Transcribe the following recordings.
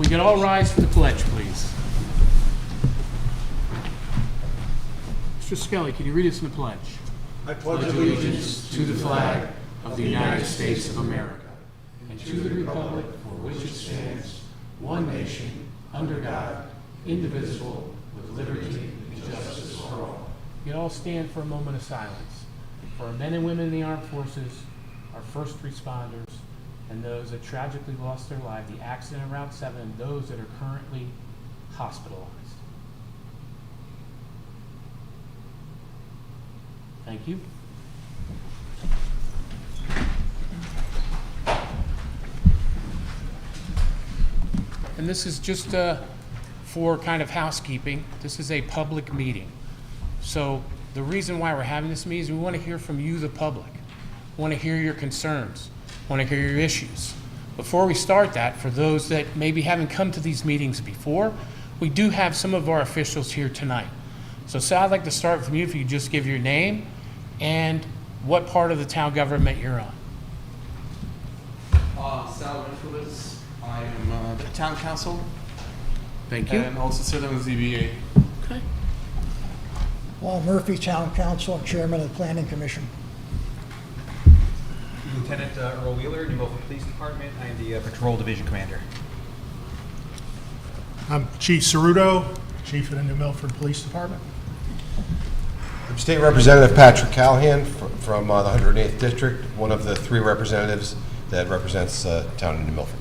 we could all rise for the pledge, please. Mr. Skelly, can you read us the pledge? I pledge Allegiance to the flag of the United States of America and to the republic for which it stands, one nation, under God, indivisible, with liberty and justice for all. You all stand for a moment of silence for our men and women in the armed forces, our first responders, and those that tragically lost their life, the accident on Route 7, and those that are currently hospitalized. Thank you. And this is just for kind of housekeeping. This is a public meeting. So the reason why we're having this meeting is we want to hear from you, the public. We want to hear your concerns. We want to hear your issues. Before we start that, for those that maybe haven't come to these meetings before, we do have some of our officials here tonight. So Sal, I'd like to start from you if you could just give your name and what part of the town government you're on. Sal Milford. I am the town council. Thank you. And also sit on the ZBA. Okay. Paul Murphy, Town Council, and Chairman of the Planning Commission. Lieutenant Earl Wheeler, New Milford Police Department. I am the Patrol Division Commander. I'm Chief Ceruto, Chief of the New Milford Police Department. I'm State Representative Patrick Callahan from the 108th District, one of the 3 representatives that represents town of New Milford.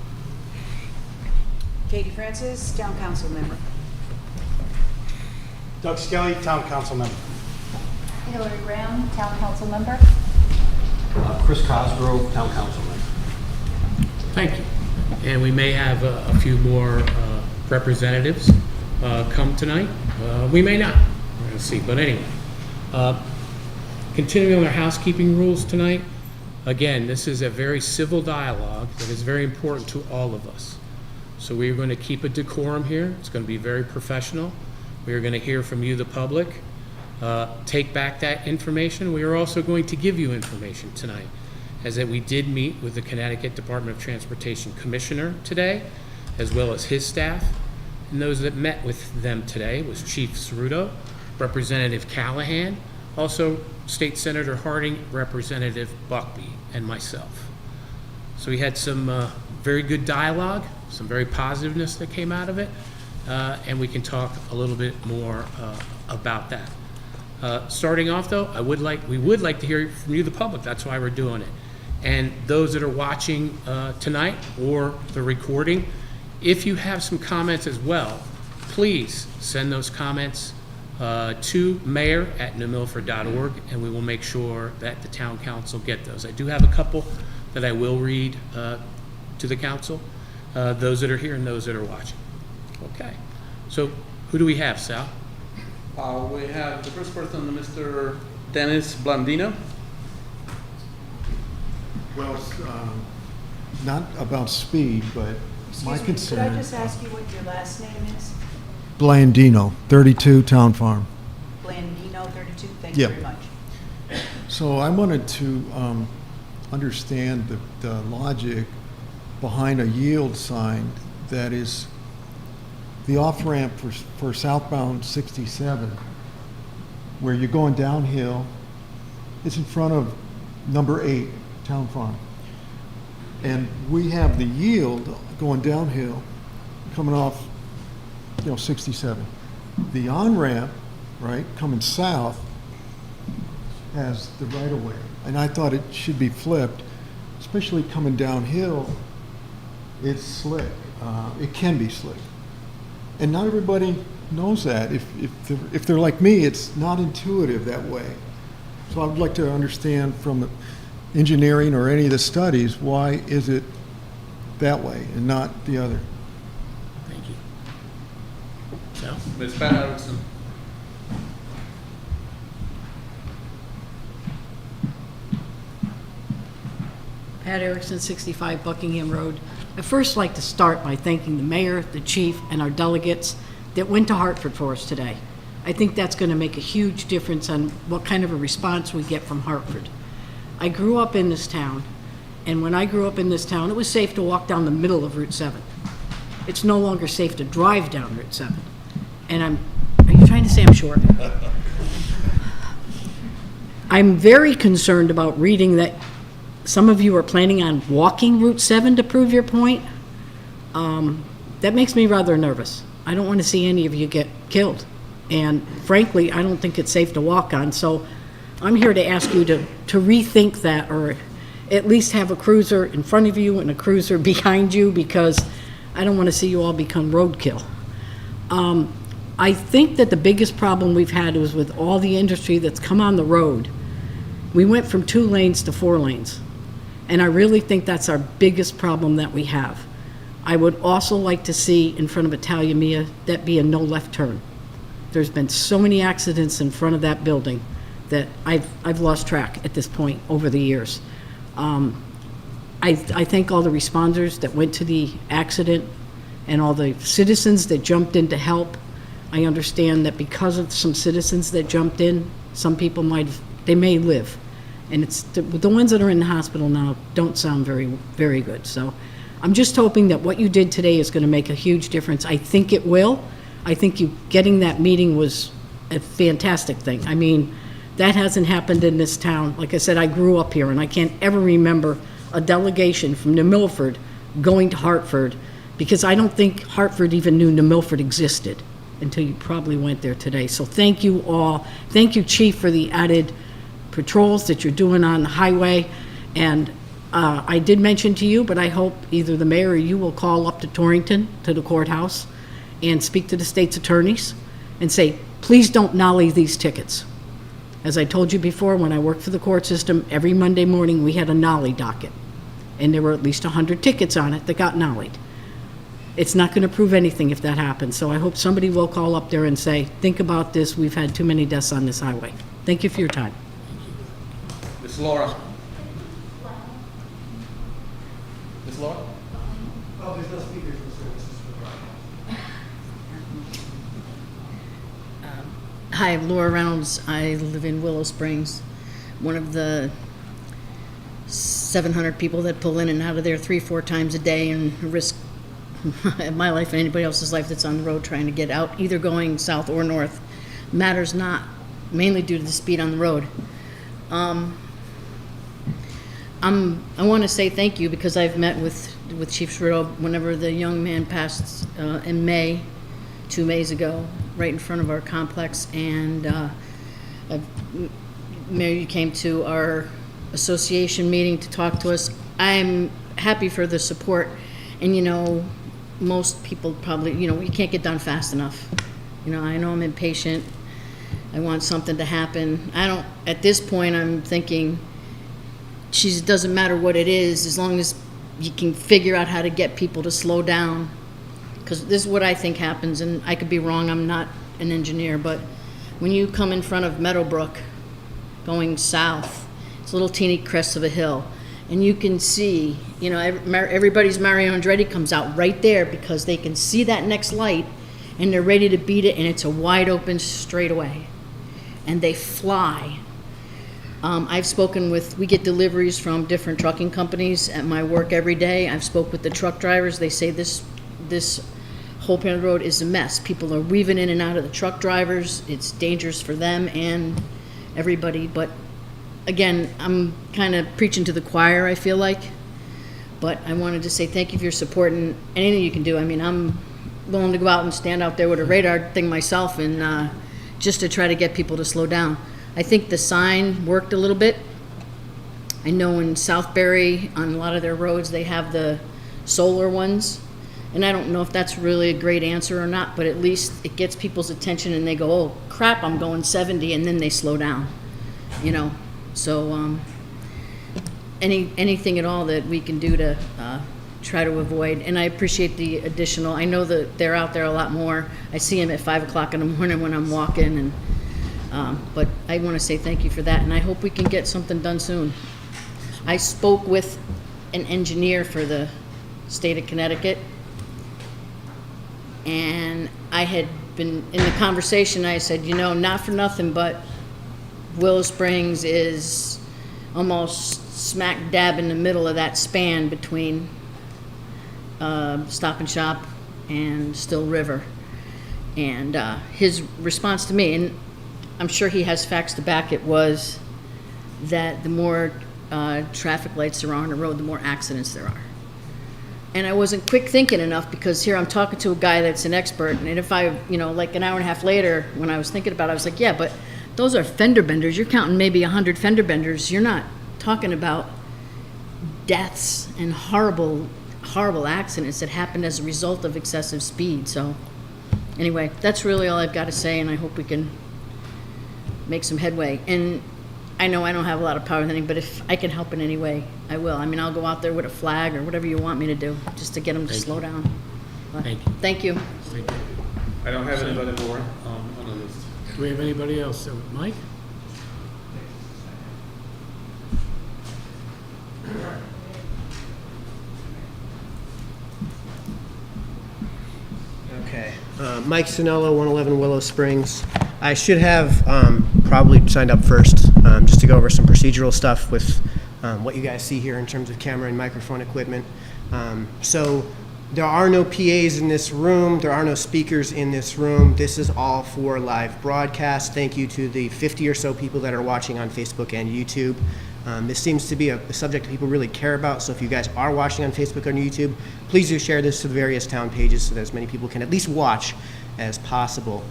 Katie Francis, Town Council member. Doug Skelly, Town Council member. Hillary Brown, Town Council member. Chris Cosgrove, Town Council member. Thank you. And we may have a few more representatives come tonight. We may not. We're going to see. But anyway, continuing with our housekeeping rules tonight, again, this is a very civil dialogue that is very important to all of us. So we are going to keep a decorum here. It's going to be very professional. We are going to hear from you, the public. Take back that information. We are also going to give you information tonight, as that we did meet with the Connecticut Department of Transportation Commissioner today, as well as his staff. And those that met with them today was Chief Ceruto, Representative Callahan, also State Senator Harding, Representative Buckby, and myself. So we had some very good dialogue, some very positiveness that came out of it, and we can talk a little bit more about that. Starting off, though, we would like to hear from you, the public. That's why we're doing it. And those that are watching tonight or the recording, if you have some comments as well, please send those comments to mayor@newmilford.org, and we will make sure that the town council get those. I do have a couple that I will read to the council, those that are here and those that are watching. Okay. So who do we have, Sal? We have the first person, Mr. Dennis Blandino. Well, it's not about speed, but my Excuse me, concern. could I just ask you what your last name is? Blandino, 32 Town Farm. Blandino, 32, thank you Yeah. very much. So I wanted to understand the logic behind a yield sign that is the off-ramp for southbound 67, where you're going downhill. It's in front of number 8, Town Farm. And we have the yield going downhill, coming off, 67. The on-ramp, right, coming south, has the right-of-way. And I thought it should be flipped, especially coming downhill. It's slick. It can be slick. And not everybody knows that. If they're like me, it's not intuitive that way. So I would like to understand from engineering or any of the studies, why is it that way and not the other? Thank you. Sal? Ms. Pat Erickson. Pat Erickson, 65 Buckingham Road. I'd first like to start by thanking the mayor, the chief, and our delegates that went to Hartford for us today. I think that's going to make a huge difference on what kind of a response we get from Hartford. I grew up in this town, and when I grew up in this town, it was safe to walk down the middle of Route 7. it's no longer safe to drive down Route 7. And are you trying to say I'm short? I'm very concerned about reading that some of you are planning on walking Route 7 to prove your point. That makes me rather nervous. I don't want to see any of you get killed. And frankly, I don't think it's safe to walk on. So I'm here to ask you to rethink that, or at least have a cruiser in front of you and a cruiser behind you, because I don't want to see you all become roadkill. I think that the biggest problem we've had was with all the industry that's come on the road. We went from 2 lanes to 4 lanes. And I really think that's our biggest problem that we have. I would also like to see in front of Italia Mia that be a no left turn. There's been so many accidents in front of that building that I've lost track at this point over the years. I thank all the responders that went to the accident and all the citizens that jumped in to help. I understand that because of some citizens that jumped in, some people they may live. And it's the ones that are in the hospital now don't sound very, very good. So I'm just hoping that what you did today is going to make a huge difference. I think it will. I think you getting that meeting was a fantastic thing. I mean, that hasn't happened in this town. Like I said, I grew up here, and I can't ever remember a delegation from New Milford going to Hartford, because I don't think Hartford even knew New Milford existed until you probably went there today. So thank you all. Thank you, Chief, for the added patrols that you're doing on the highway. And I did mention to you, but I hope either the mayor or you will call up to Torrington, to the courthouse, and speak to the state's attorneys and say, please don't nollie these tickets. As I told you before, when I worked for the court system, every Monday morning we had a nollie docket, and there were at least 100 tickets on it that got nollied. It's not going to prove anything if that happens, so I hope somebody will call up there and say, think about this, we've had too many deaths on this highway. Thank you for your time. Miss Laura. Miss Laura? Hi, I'm Laura Reynolds. I live in Willow Springs, one of the 700 people that pull in and out of there 3-4 times a day and risk my life and anybody else's life that's on the road trying to get out, either going south or north. Matters not, mainly due to the speed on the road. I want to say thank you, because I've met with Chief Cerruto whenever the young man passed in May, 2 Mays ago, right in front of our complex, and Mayor, you came to our association meeting to talk to us. I'm happy for the support, and you know, most people probably, you know, you can't get done fast enough. You know, I know I'm impatient. I want something to happen. At this point, I'm thinking, geez, it doesn't matter what it is, as long as you can figure out how to get people to slow down. Because this is what I think happens, and I could be wrong, I'm not an engineer, but when you come in front of Meadowbrook going south, it's a little teeny crest of a hill, and you can see, you know, everybody's Mario Andretti comes out right there because they can see that next light and they're ready to beat it, and it's a wide open straightaway, and they fly. I've spoken with, we get deliveries from different trucking companies at my work every day. I've spoke with the truck drivers. They say this whole Panther Road is a mess. People are weaving in and out of the truck drivers. It's dangerous for them and everybody. But again, I'm kind of preaching to the choir, I feel like. But I wanted to say thank you for your support and anything you can do. I mean, I'm willing to go out and stand out there with a radar thing myself, and just to try to get people to slow down. I think the sign worked a little bit. I know in Southbury, on a lot of their roads, they have the solar ones. And I don't know if that's really a great answer or not, but at least it gets people's attention and they go, oh crap, I'm going 70, and then they slow down, you know. So anything at all that we can do to try to avoid. And I appreciate the additional, I know that they're out there a lot more. I see them at 5 o'clock in the morning when I'm walking, and but I want to say thank you for that, and I hope we can get something done soon. I spoke with an engineer for the state of Connecticut, and I had been in the conversation, I said, you know, not for nothing, but Willow Springs is almost smack dab in the middle of that span between Stop and Shop and Still River. And his response to me, and I'm sure he has facts to back it, was that the more traffic lights there are on the road, the more accidents there are. And I wasn't quick thinking enough, because here I'm talking to a guy that's an expert, and if I, like an hour and a half later, when I was thinking about it, I was like, yeah, but those are fender benders. You're counting maybe 100 fender benders. You're not talking about deaths and horrible, horrible accidents that happen as a result of excessive speed. So anyway, that's really all I've got to say, and I hope we can make some headway. And I know I don't have a lot of power with anything, but if I can help in any way, I will. I mean, I'll go out there with a flag or whatever you want me to do, just to get them to slow down. But Thank you. Thank you. Thank you. I don't have anybody more on the list. Do we have anybody else? Mike? Okay. Mike Sinello, 111 Willow Springs. I should have probably signed up first, just to go over some procedural stuff with what you guys see here in terms of camera and microphone equipment. So there are no PAs in this room. There are no speakers in this room. This is all for live broadcast. Thank you to the 50 or so people that are watching on Facebook and YouTube. This seems to be a subject that people really care about, so if you guys are watching on Facebook or YouTube, please do share this to the various town pages so that as many people can at least watch as possible.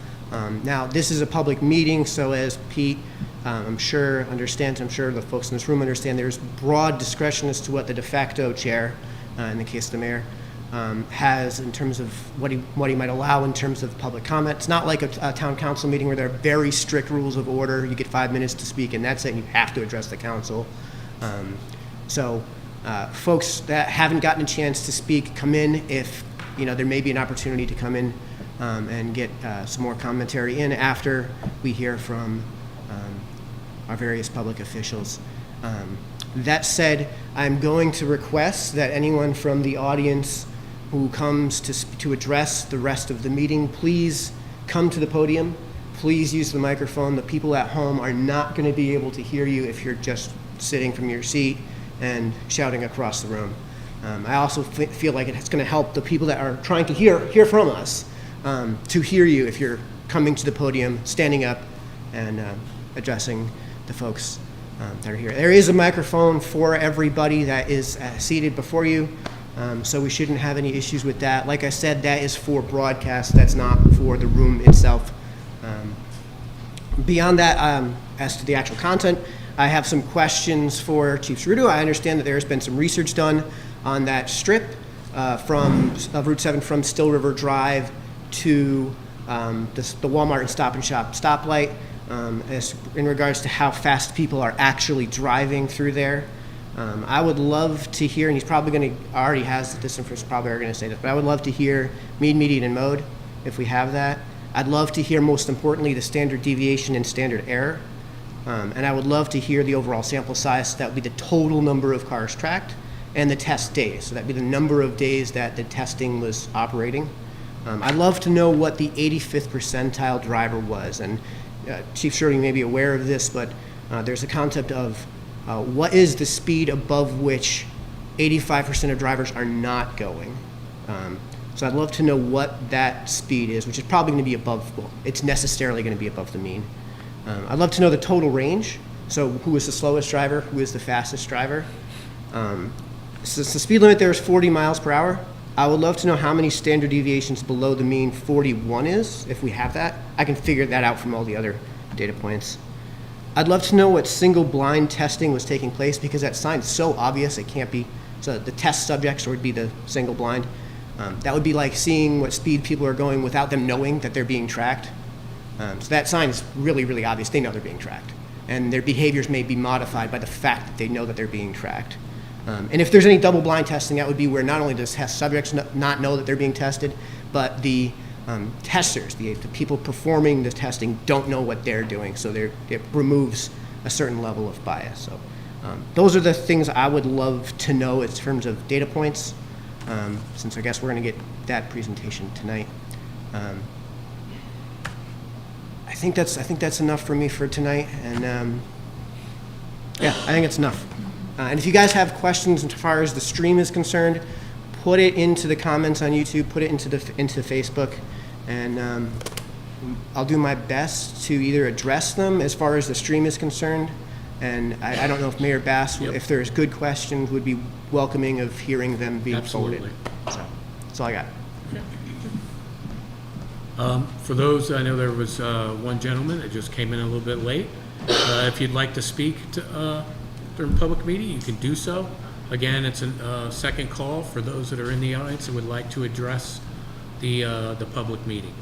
Now, this is a public meeting, so as Pete, I'm sure understands, I'm sure the folks in this room understand, there's broad discretion as to what the de facto chair, in the case of the mayor, has in terms of what he might allow in terms of public comment. It's not like a town council meeting where there are very strict rules of order. You get 5 minutes to speak, and that's it, and you have to address the council. So folks that haven't gotten a chance to speak, come in if, there may be an opportunity to come in and get some more commentary in after we hear from our various public officials. That said, I'm going to request that anyone from the audience who comes to address the rest of the meeting, please come to the podium. Please use the microphone. The people at home are not going to be able to hear you if you're just sitting from your seat and shouting across the room. I also feel like it's going to help the people that are trying to hear from us to hear you if you're coming to the podium, standing up, and addressing the folks that are here. There is a microphone for everybody that is seated before you, so we shouldn't have any issues with that. Like I said, that is for broadcast. That's not for the room itself. Beyond that, as to the actual content, I have some questions for Chief Ceruto. I understand that there has been some research done on that strip from Route 7 from Still River Drive to the Walmart and Stop and Shop stoplight, as in regards to how fast people are actually driving through there. I would love to hear, and he's probably going to, already has this, and probably are going to say this, but I would love to hear mean, median, and mode, if we have that. I'd love to hear, most importantly, the standard deviation and standard error. And I would love to hear the overall sample size. So that would be the total number of cars tracked and the test days. So that would be the number of days that the testing was operating. I'd love to know what the 85th percentile driver was. And Chief Ceruto, you may be aware of this, but there's a concept of what is the speed above which 85% of drivers are not going. So I'd love to know what that speed is, which is probably going to be above, well, it's necessarily going to be above the mean. I'd love to know the total range. So who is the slowest driver? Who is the fastest driver? So the speed limit there is 40 miles per hour. I would love to know how many standard deviations below the mean 41 is, if we have that. I can figure that out from all the other data points. I'd love to know what single blind testing was taking place, because that sign's so obvious it can't be. So the test subjects would be the single blind. That would be like seeing what speed people are going without them knowing that they're being tracked. So that sign is really, really obvious. They know they're being tracked. And their behaviors may be modified by the fact that they know that they're being tracked. And if there's any double blind testing, that would be where not only does test subjects not know that they're being tested, but the testers, the people performing the testing, don't know what they're doing. So it removes a certain level of bias. So those are the things I would love to know in terms of data points, since I guess we're going to get that presentation tonight. I think that's enough for me for tonight, and yeah, I think it's enough. And if you guys have questions as far as the stream is concerned, put it into the comments on YouTube, put it into Facebook, and I'll do my best to either address them as far as the stream is concerned. And I don't know if Mayor Bass, if there's good questions, would be welcoming of hearing them being Absolutely. forwarded. So that's all I got. For those, I know there was one gentleman that just came in a little bit late. If you'd like to speak during public meeting, you can do so. Again, it's a second call for those that are in the audience that would like to address the public meeting.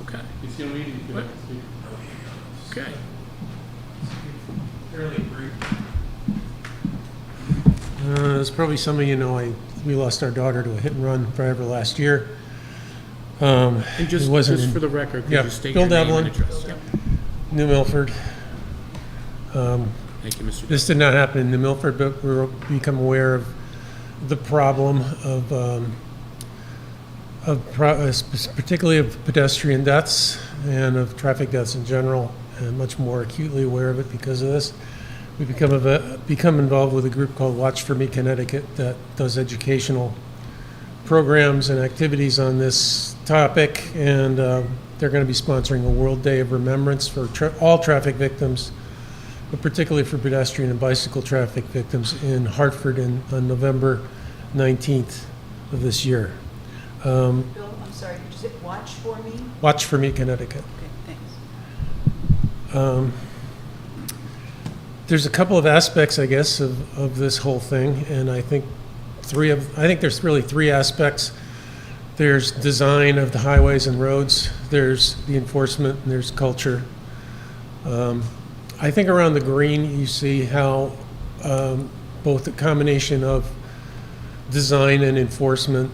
Okay. It's your meeting, you can speak. Okay. Fairly brief. As probably some of you know, we lost our daughter to a hit-and-run driver last year. And just, it wasn't for the record, could yeah, you state Bill your name Devlin, and address? Yep. New Milford. Thank you, Mr. This did not happen in New Milford, but we become aware of the problem particularly of pedestrian deaths and of traffic deaths in general, and much more acutely aware of it because of this. We become involved with a group called Watch For Me Connecticut that does educational programs and activities on this topic, and they're going to be sponsoring a World Day of Remembrance for all traffic victims, but particularly for pedestrian and bicycle traffic victims in Hartford on November 19th of this year. Bill, I'm sorry, did you say Watch For Me? Watch For Me Connecticut. Okay, thanks. There's a couple of aspects, I guess, of this whole thing, and I think there's really three aspects. There's design of the highways and roads, there's the enforcement, and there's culture. I think around the green you see how both the combination of design and enforcement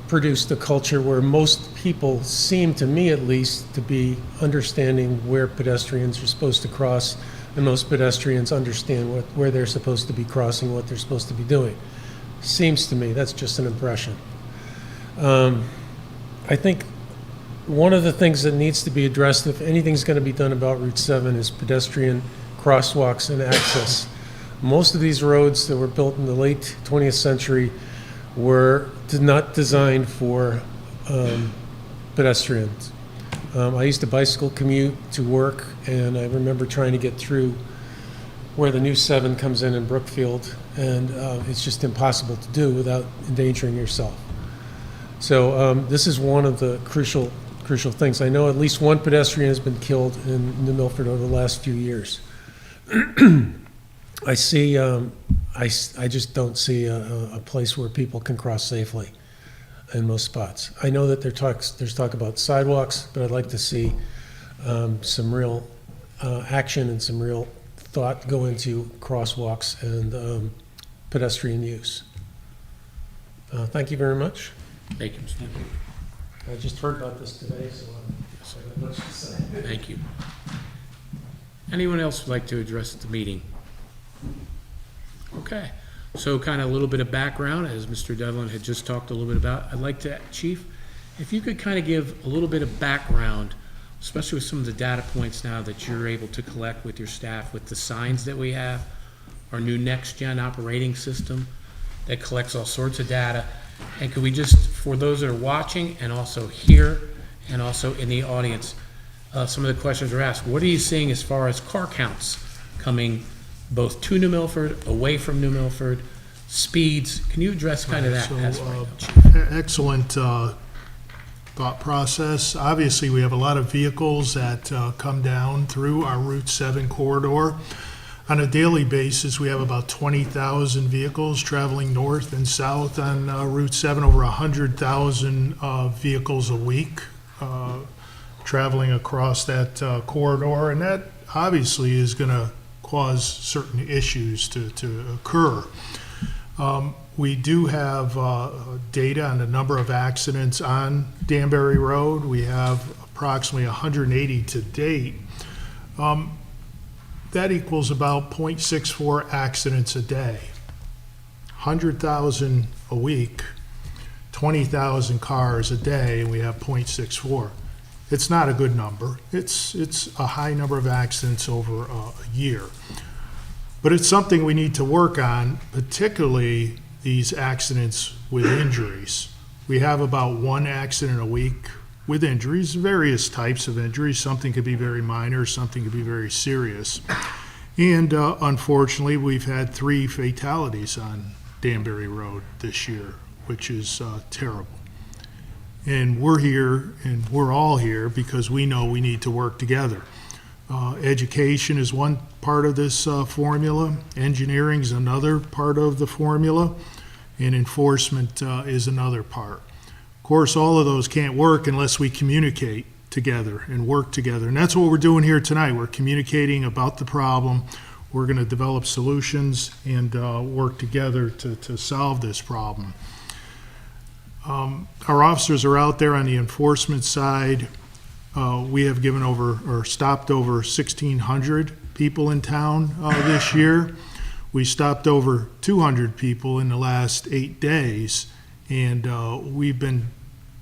produced a culture where most people seem, to me at least, to be understanding where pedestrians are supposed to cross, and most pedestrians understand where they're supposed to be crossing, what they're supposed to be doing. Seems to me, that's just an impression. I think one of the things that needs to be addressed, if anything's going to be done about Route 7, is pedestrian crosswalks and access. Most of these roads that were built in the late 20th century were not designed for pedestrians. I used to bicycle commute to work, and I remember trying to get through where the new 7 comes in Brookfield, and it's just impossible to do without endangering yourself. So this is one of the crucial things. I know at least one pedestrian has been killed in New Milford over the last few years. I see. I just don't see a place where people can cross safely in most spots. I know that there's talk about sidewalks, but I'd like to see some real action and some real thought go into crosswalks and pedestrian use. Thank you very much. Thank you, Mr. Devlin. I just heard about this today, so I have much to say. Thank you. Anyone else would like to address the meeting? Okay, so kind of a little bit of background, as Mr. Devlin had just talked a little bit about. I'd like to, Chief, if you could kind of give a little bit of background, especially with some of the data points now that you're able to collect with your staff, with the signs that we have, our new next-gen operating system that collects all sorts of data. And could we just, for those that are watching and also here and also in the audience, some of the questions were asked. What are you seeing as far as car counts coming both to New Milford, away from New Milford, speeds? Can you address kind of that aspect? Chief? Excellent thought process. Obviously, we have a lot of vehicles that come down through our Route 7 corridor. On a daily basis, we have about 20,000 vehicles traveling north and south on Route 7, over 100,000 vehicles a week traveling across that corridor, and that obviously is going to cause certain issues to occur. We do have data on the number of accidents on Danbury Road. We have approximately 180 to date. That equals about 0.64 accidents a day. 100,000 a week, 20,000 cars a day, and we have 0.64. It's not a good number. It's a high number of accidents over a year. But it's something we need to work on, particularly these accidents with injuries. We have about one accident a week with injuries, various types of injuries. Something could be very minor, something could be very serious. And unfortunately, we've had 3 fatalities on Danbury Road this year, which is terrible. And we're here, and we're all here because we know we need to work together. Education is one part of this formula, engineering is another part of the formula, and enforcement is another part. Of course, all of those can't work unless we communicate together and work together. And that's what we're doing here tonight. We're communicating about the problem. We're going to develop solutions and work together to solve this problem. Our officers are out there on the enforcement side. We have given over or stopped over 1,600 people in town this year. We stopped over 200 people in the last 8 days. And we've been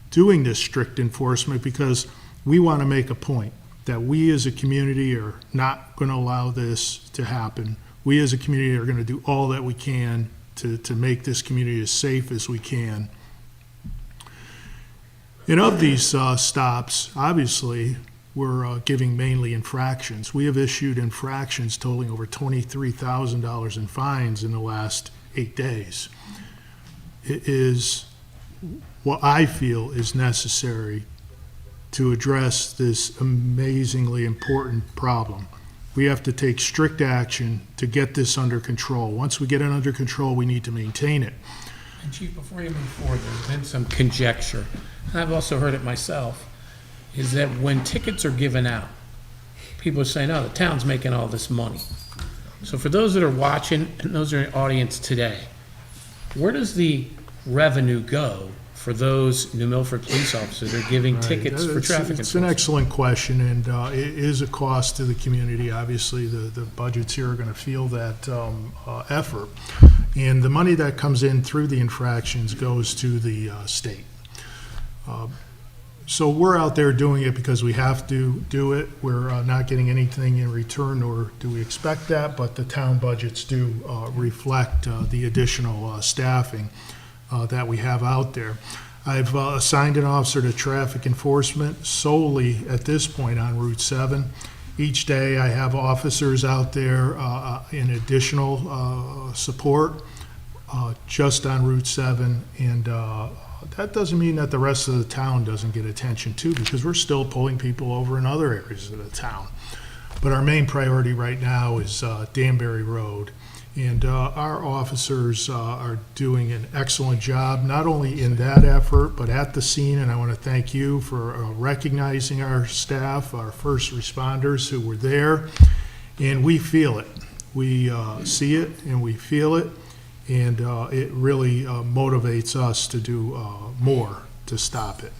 doing this strict enforcement because we want to make a point that we as a community are not going to allow this to happen. We as a community are going to do all that we can to make this community as safe as we can. And of these stops, obviously, we're giving mainly infractions. We have issued infractions totaling over $23,000 in fines in the last 8 days. It is what I feel is necessary to address this amazingly important problem. We have to take strict action to get this under control. Once we get it under control, we need to maintain it. And Chief, before you move forward, there's been some conjecture, and I've also heard it myself, is that when tickets are given out, people are saying, oh, the town's making all this money. So for those that are watching and those that are in the audience today, where does the revenue go for those New Milford police officers that are giving tickets for traffic enforcement? It's an excellent question, and it is a cost to the community. Obviously, the budgets here are going to feel that effort. And the money that comes in through the infractions goes to the state. So we're out there doing it because we have to do it. We're not getting anything in return, nor do we expect that, but the town budgets do reflect the additional staffing that we have out there. I've assigned an officer to traffic enforcement solely at this point on Route 7. Each day I have officers out there in additional support just on Route 7, and that doesn't mean that the rest of the town doesn't get attention too, because we're still pulling people over in other areas of the town. But our main priority right now is Danbury Road. And our officers are doing an excellent job, not only in that effort, but at the scene. And I want to thank you for recognizing our staff, our first responders who were there. And we feel it. We see it and we feel it. And it really motivates us to do more to stop it.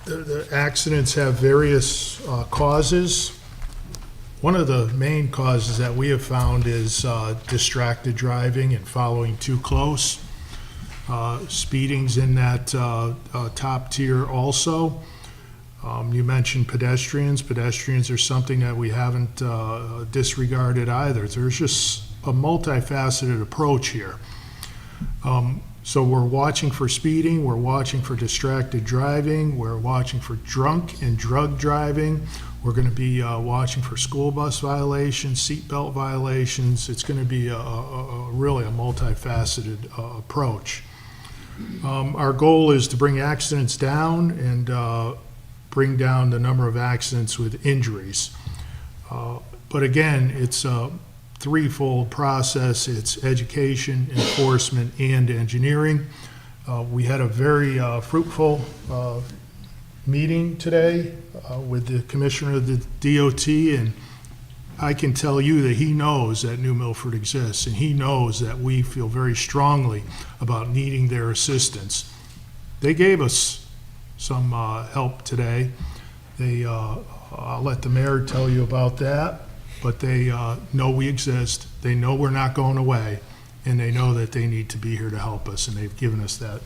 The accidents have various causes. One of the main causes that we have found is distracted driving and following too close. Speeding's in that top tier also. You mentioned pedestrians. Pedestrians are something that we haven't disregarded either. There's just a multifaceted approach here. So we're watching for speeding, we're watching for distracted driving, we're watching for drunk and drug driving. We're going to be watching for school bus violations, seatbelt violations. It's going to be really a multifaceted approach. Our goal is to bring accidents down and bring down the number of accidents with injuries. But again, it's a threefold process. It's education, enforcement, and engineering. We had a very fruitful meeting today with the commissioner of the DOT, and I can tell you that he knows that New Milford exists, and he knows that we feel very strongly about needing their assistance. They gave us some help today. I'll let the mayor tell you about that, but they know we exist, they know we're not going away, and they know that they need to be here to help us, and they've given us that.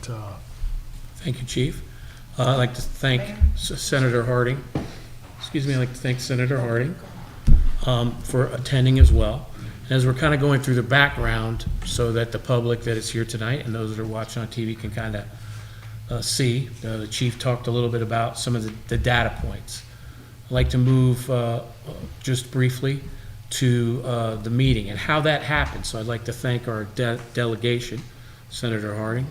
Thank you, Chief. I'd like to thank Senator Harding. Excuse me, I'd like to thank Senator Harding. for attending as well. As we're kind of going through the background so that the public that is here tonight and those that are watching on TV can kind of see, the chief talked a little bit about some of the data points. I'd like to move just briefly to the meeting and how that happened. So I'd like to thank our delegation, Senator Harding,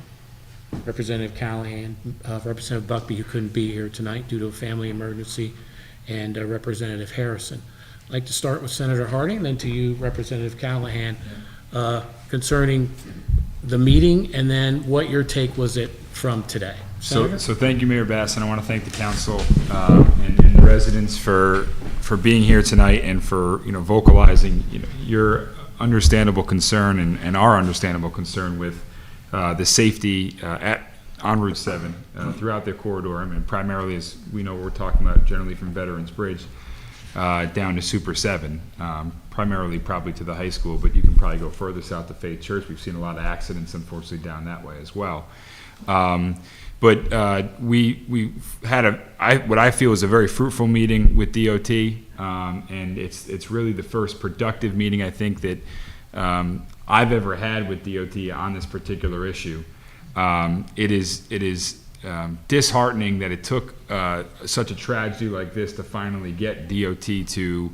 Representative Callahan, Representative Buckby, who couldn't be here tonight due to a family emergency, and Representative Harrison. I'd like to start with Senator Harding, then to you, Representative Callahan, concerning the meeting and then what your take was it from today. So thank you, Mayor Bass, and I want to thank the council and the residents for being here tonight and for vocalizing your understandable concern and our understandable concern with the safety on Route 7 throughout the corridor. I mean, primarily, as we know, we're talking about generally from Veterans Bridge down to Super 7, primarily probably to the high school, but you can probably go further south to Faith Church. We've seen a lot of accidents, unfortunately, down that way as well. But we had what I feel is a very fruitful meeting with DOT, and it's really the first productive meeting I think that I've ever had with DOT on this particular issue. It is disheartening that it took such a tragedy like this to finally get DOT to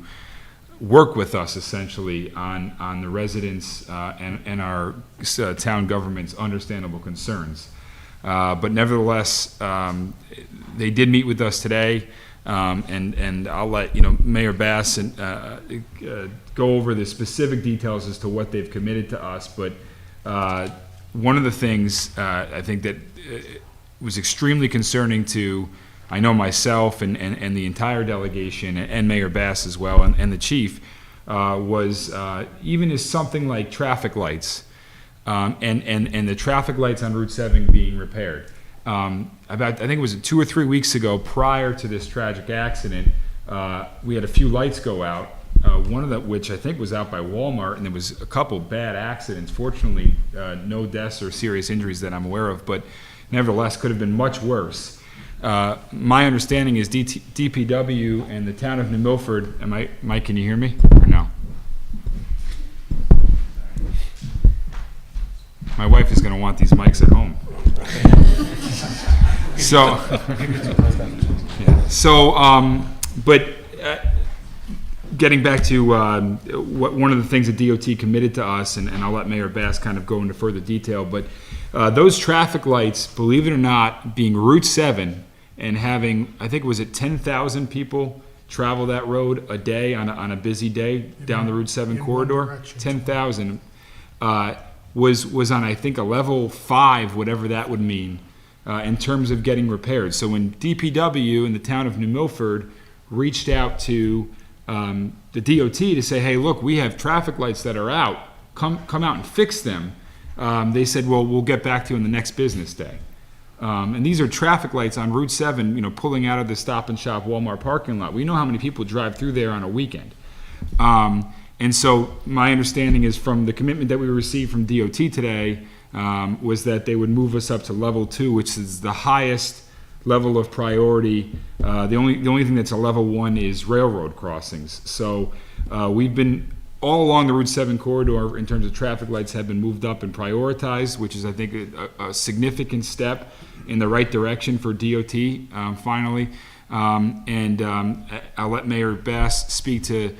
work with us essentially on the residents and our town government's understandable concerns. But nevertheless, they did meet with us today, and I'll let Mayor Bass go over the specific details as to what they've committed to us. But one of the things I think that was extremely concerning to, I know, myself and the entire delegation and Mayor Bass as well and the chief was even as something like traffic lights. And the traffic lights on Route 7 being repaired. I think it was 2 or 3 weeks ago, prior to this tragic accident, we had a few lights go out, one of which I think was out by Walmart, and there was a couple bad accidents. Fortunately, no deaths or serious injuries that I'm aware of, but nevertheless could have been much worse. My understanding is DPW and the town of New Milford, Mike, can you hear me or no? My wife is going to want these mics at home. But getting back to one of the things that DOT committed to us, and I'll let Mayor Bass kind of go into further detail, but those traffic lights, believe it or not, being Route 7 and having, I think it was 10,000 people travel that road a day on a busy day down the Route 7 corridor, 10,000. Was on, I think, a level 5, whatever that would mean, in terms of getting repaired. So when DPW in the town of New Milford reached out to the DOT to say, hey, look, we have traffic lights that are out, come out and fix them, they said, well, we'll get back to you on the next business day. And these are traffic lights on Route 7, pulling out of the Stop and Shop Walmart parking lot. We know how many people drive through there on a weekend. And so my understanding is from the commitment that we received from DOT today was that they would move us up to level 2, which is the highest level of priority. The only thing that's a level 1 is railroad crossings. So we've been all along the Route 7 corridor in terms of traffic lights have been moved up and prioritized, which is, I think, a significant step in the right direction for DOT finally. And I'll let Mayor Bass speak to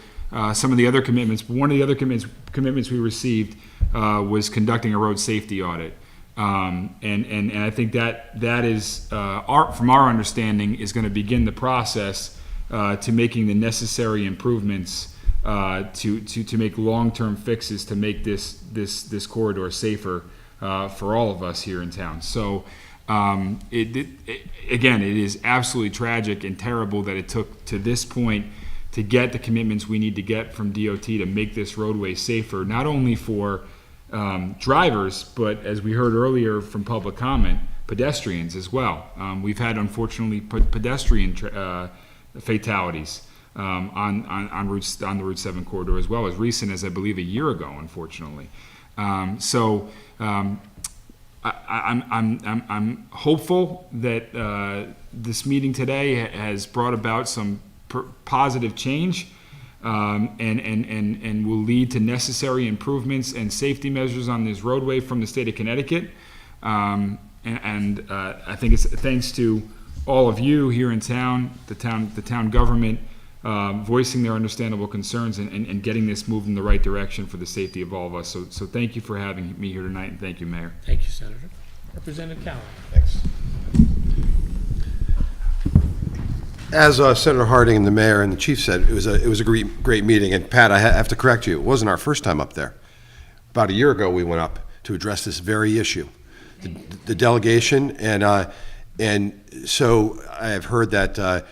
some of the other commitments. One of the other commitments we received was conducting a road safety audit. And I think that is, from our understanding, is going to begin the process to making the necessary improvements to make long-term fixes to make this corridor safer for all of us here in town. So again, it is absolutely tragic and terrible that it took to this point to get the commitments we need to get from DOT to make this roadway safer, not only for drivers, but as we heard earlier from public comment, pedestrians as well. We've had, unfortunately, pedestrian fatalities on the Route 7 corridor as well, as recent as, I believe, a year ago, unfortunately. I'm hopeful that this meeting today has brought about some positive change. and will lead to necessary improvements and safety measures on this roadway from the state of Connecticut. I think it's thanks to all of you here in town, the town government, voicing their understandable concerns and getting this moved in the right direction for the safety of all of us. So thank you for having me here tonight, and thank you, Mayor. Thank you, Senator. Representative Callahan. Thanks. As Senator Harding and the mayor and the chief said, it was a great meeting. And Pat, I have to correct you. It wasn't our first time up there. About a year ago, we went up to address this very issue, the delegation, and so I have heard that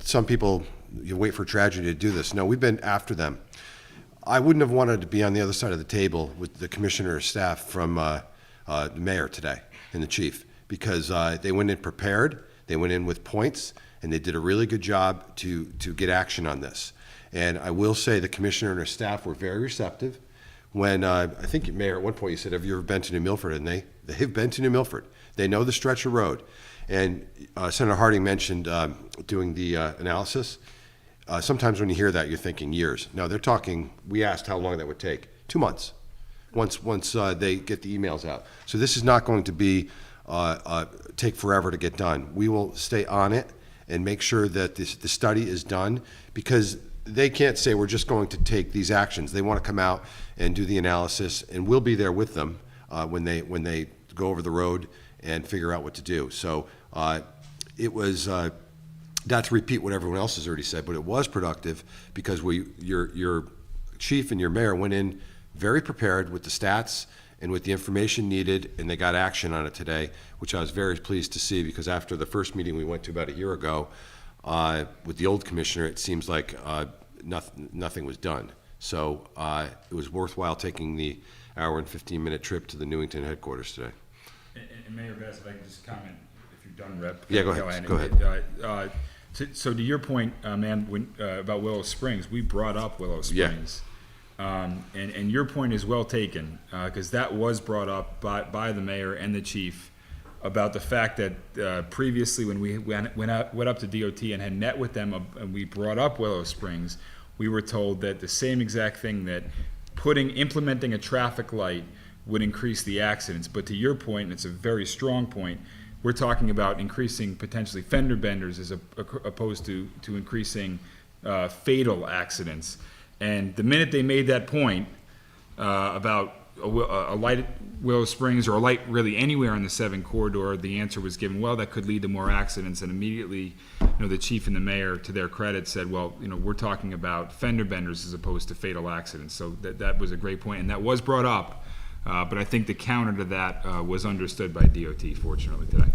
some people wait for tragedy to do this. No, we've been after them. I wouldn't have wanted to be on the other side of the table with the commissioner or staff from the mayor today and the chief, because they went in prepared, they went in with points, and they did a really good job to get action on this. And I will say the commissioner and her staff were very receptive. When I think, Mayor, at one point you said, have you ever been to New Milford? And they've been to New Milford. They know the stretch of road. And Senator Harding mentioned doing the analysis. Sometimes when you hear that, you're thinking years. No, they're talking, we asked how long that would take. 2 months, once they get the emails out. So this is not going to be take forever to get done. We will stay on it and make sure that the study is done, because they can't say we're just going to take these actions. They want to come out and do the analysis, and we'll be there with them when they go over the road and figure out what to do. So it was, not to repeat what everyone else has already said, but it was productive because your chief and your mayor went in very prepared with the stats and with the information needed, and they got action on it today, which I was very pleased to see, because after the first meeting we went to about a year ago with the old commissioner, it seems like nothing was done. So it was worthwhile taking the hour and 15-minute trip to the Newington headquarters today. And Mayor Bass, if I can just comment, if you're done, Rep. Yeah, go ahead. So to your point, man, about Willow Springs, we brought up Willow Springs. Yeah. And your point is well taken, because that was brought up by the mayor and the chief about the fact that previously when we went up to DOT and had met with them and we brought up Willow Springs, we were told that the same exact thing, that implementing a traffic light would increase the accidents. But to your point, and it's a very strong point, we're talking about increasing potentially fender benders as opposed to increasing fatal accidents. And the minute they made that point about a light at Willow Springs, or a light really anywhere on the 7 corridor, the answer was given, well, that could lead to more accidents. And immediately, the chief and the mayor, to their credit, said, well, we're talking about fender benders as opposed to fatal accidents. So that was a great point, and that was brought up. But I think the counter to that was understood by DOT, fortunately, today.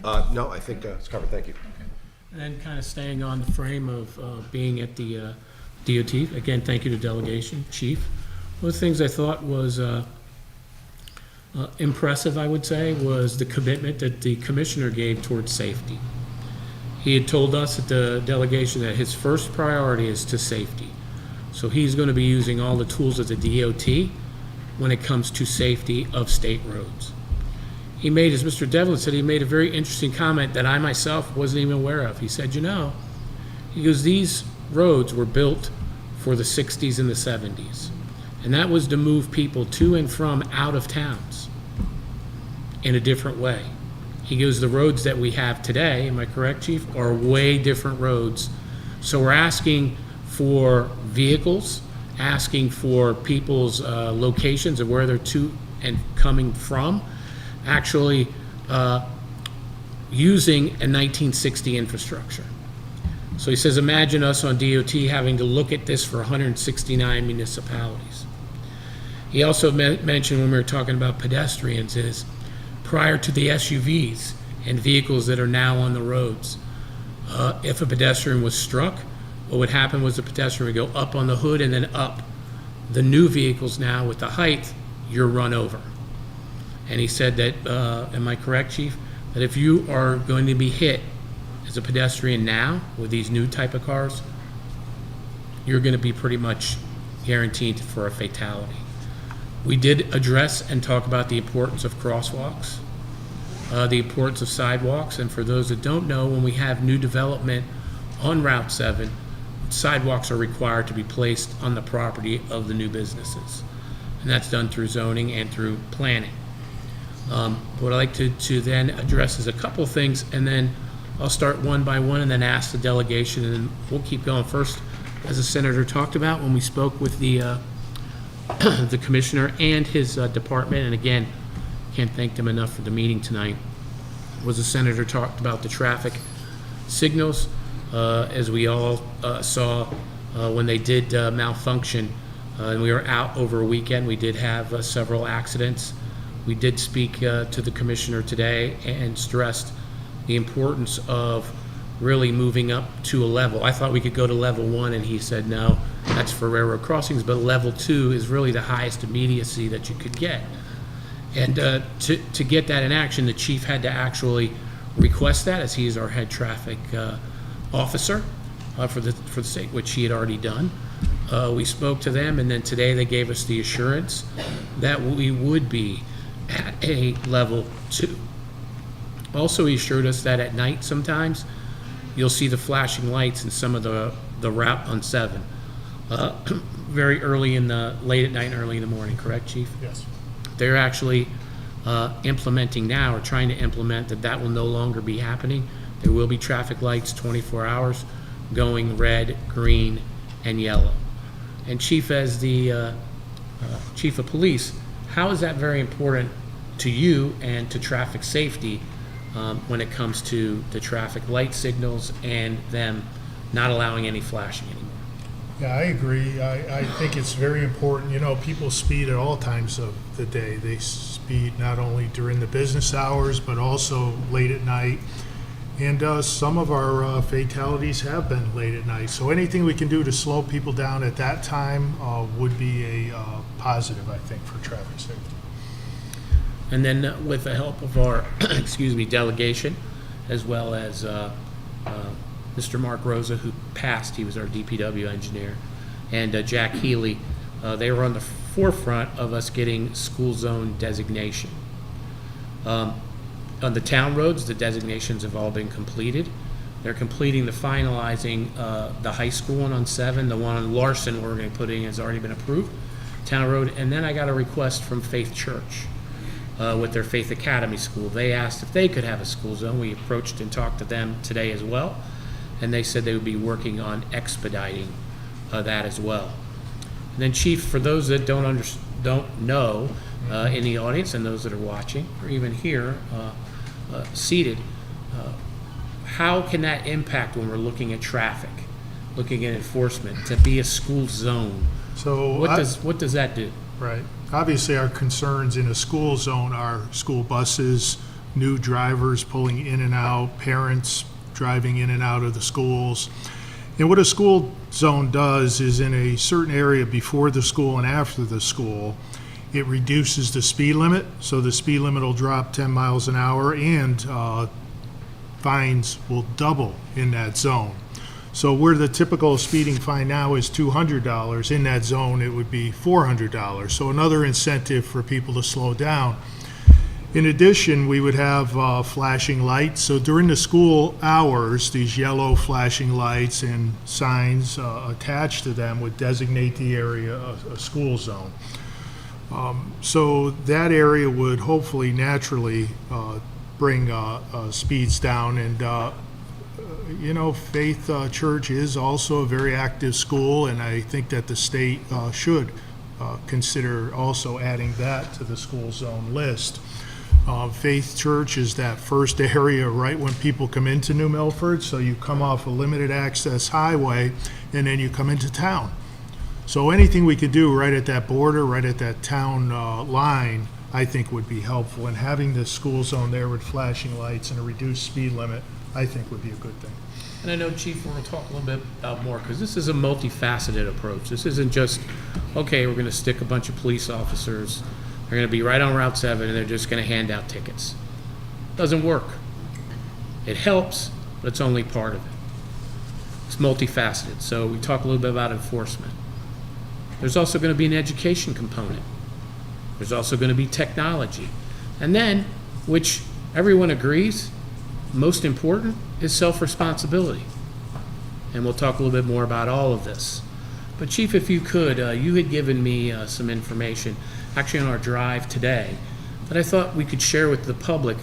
No, I think it's covered. Thank you. Okay. And then kind of staying on the frame of being at the DOT, again, thank you to delegation, chief. One of the things I thought was impressive, I would say, was the commitment that the commissioner gave towards safety. He had told us at the delegation that his first priority is to safety. So he's going to be using all the tools of the DOT when it comes to safety of state roads. He made, as Mr. Devlin said, he made a very interesting comment that I myself wasn't even aware of. He said, he goes, these roads were built for the 60s and the 70s. And that was to move people to and from out of towns in a different way. He goes, the roads that we have today, am I correct, Chief, are way different roads. So we're asking for vehicles, asking for people's locations of where they're to and coming from, actually using a 1960 infrastructure. So he says, imagine us on DOT having to look at this for 169 municipalities. He also mentioned, when we were talking about pedestrians, is prior to the SUVs and vehicles that are now on the roads, if a pedestrian was struck, what would happen was the pedestrian would go up on the hood and then up. The new vehicles now, with the height, you're run over. And he said that, am I correct, Chief, that if you are going to be hit as a pedestrian now with these new type of cars, you're going to be pretty much guaranteed for a fatality. We did address and talk about the importance of crosswalks. the importance of sidewalks. And for those that don't know, when we have new development on Route 7, sidewalks are required to be placed on the property of the new businesses. And that's done through zoning and through planning. What I'd like to then address is a couple things, and then I'll start one by one and then ask the delegation, and then we'll keep going. First, as the senator talked about when we spoke with the the commissioner and his department, and again, can't thank them enough for the meeting tonight, was the senator talked about the traffic signals. As we all saw when they did malfunction, and we were out over a weekend, we did have several accidents. We did speak to the commissioner today and stressed the importance of really moving up to a level. I thought we could go to level 1, and he said, no, that's for railroad crossings, but level 2 is really the highest immediacy that you could get. And to get that in action, the chief had to actually request that, as he's our head traffic officer for the state, which he had already done. We spoke to them, and then today they gave us the assurance that we would be at a level 2. Also, he assured us that at night sometimes you'll see the flashing lights in some of the route on 7. Very early in the, late at night and early in the morning, correct, Chief? Yes. They're actually implementing now, or trying to implement, that will no longer be happening. There will be traffic lights 24 hours going red, green, and yellow. And Chief, as the Chief of Police, how is that very important to you and to traffic safety when it comes to the traffic light signals and them not allowing any flashing anymore? Yeah, I agree. I think it's very important. You know, people speed at all times of the day. They speed not only during the business hours, but also late at night. And some of our fatalities have been late at night. So anything we can do to slow people down at that time would be a positive, I think, for traffic safety. And then with the help of our, delegation, as well as Mr. Mark Rosa, who passed, he was our DPW engineer, and Jack Healy, they were on the forefront of us getting school zone designation. On the town roads, the designations have all been completed. They're completing the finalizing, the high school one on 7, the one on Larson we're going to put in has already been approved, town road. And then I got a request from Faith Church with their Faith Academy school. They asked if they could have a school zone. We approached and talked to them today as well, and they said they would be working on expediting that as well. And then, Chief, for those that don't know in the audience and those that are watching or even here seated, how can that impact when we're looking at traffic, looking at enforcement, to be a school zone? So what does that do? Right. Obviously, our concerns in a school zone are school buses, new drivers pulling in and out, parents driving in and out of the schools. And what a school zone does is, in a certain area before the school and after the school, it reduces the speed limit. So the speed limit will drop 10 miles an hour, and fines will double in that zone. So where the typical speeding fine now is $200, in that zone it would be $400. So another incentive for people to slow down. In addition, we would have flashing lights. So during the school hours, these yellow flashing lights and signs attached to them would designate the area a school zone. So that area would hopefully naturally bring speeds down. And you know, Faith Church is also a very active school, and I think that the state should consider also adding that to the school zone list. Faith Church is that first area right when people come into New Milford, so you come off a limited access highway and then you come into town. So anything we could do right at that border, right at that town line, I think would be helpful. And having the school zone there with flashing lights and a reduced speed limit, I think would be a good thing. And I know, Chief, we're going to talk a little bit about more, because this is a multifaceted approach. This isn't just, okay, we're going to stick a bunch of police officers, they're going to be right on Route 7, and they're just going to hand out tickets. Doesn't work. It helps, but it's only part of it. It's multifaceted. So we talk a little bit about enforcement. There's also going to be an education component. There's also going to be technology. And then, which everyone agrees, most important is self-responsibility. And we'll talk a little bit more about all of this. But Chief, if you could, you had given me some information, actually on our drive today, that I thought we could share with the public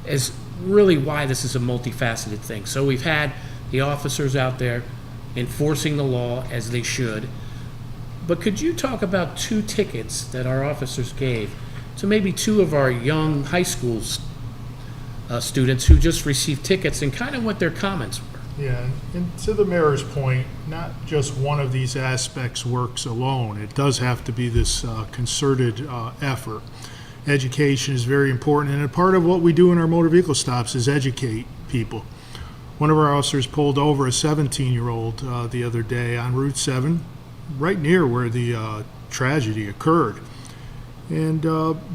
as really why this is a multifaceted thing. So we've had the officers out there enforcing the law as they should, but could you talk about 2 tickets that our officers gave to maybe 2 of our young high school students who just received tickets and kind of what their comments were? Yeah, and to the mayor's point, not just one of these aspects works alone. It does have to be this concerted effort. Education is very important, and a part of what we do in our motor vehicle stops is educate people. One of our officers pulled over a 17-year-old the other day on Route 7, right near where the tragedy occurred. And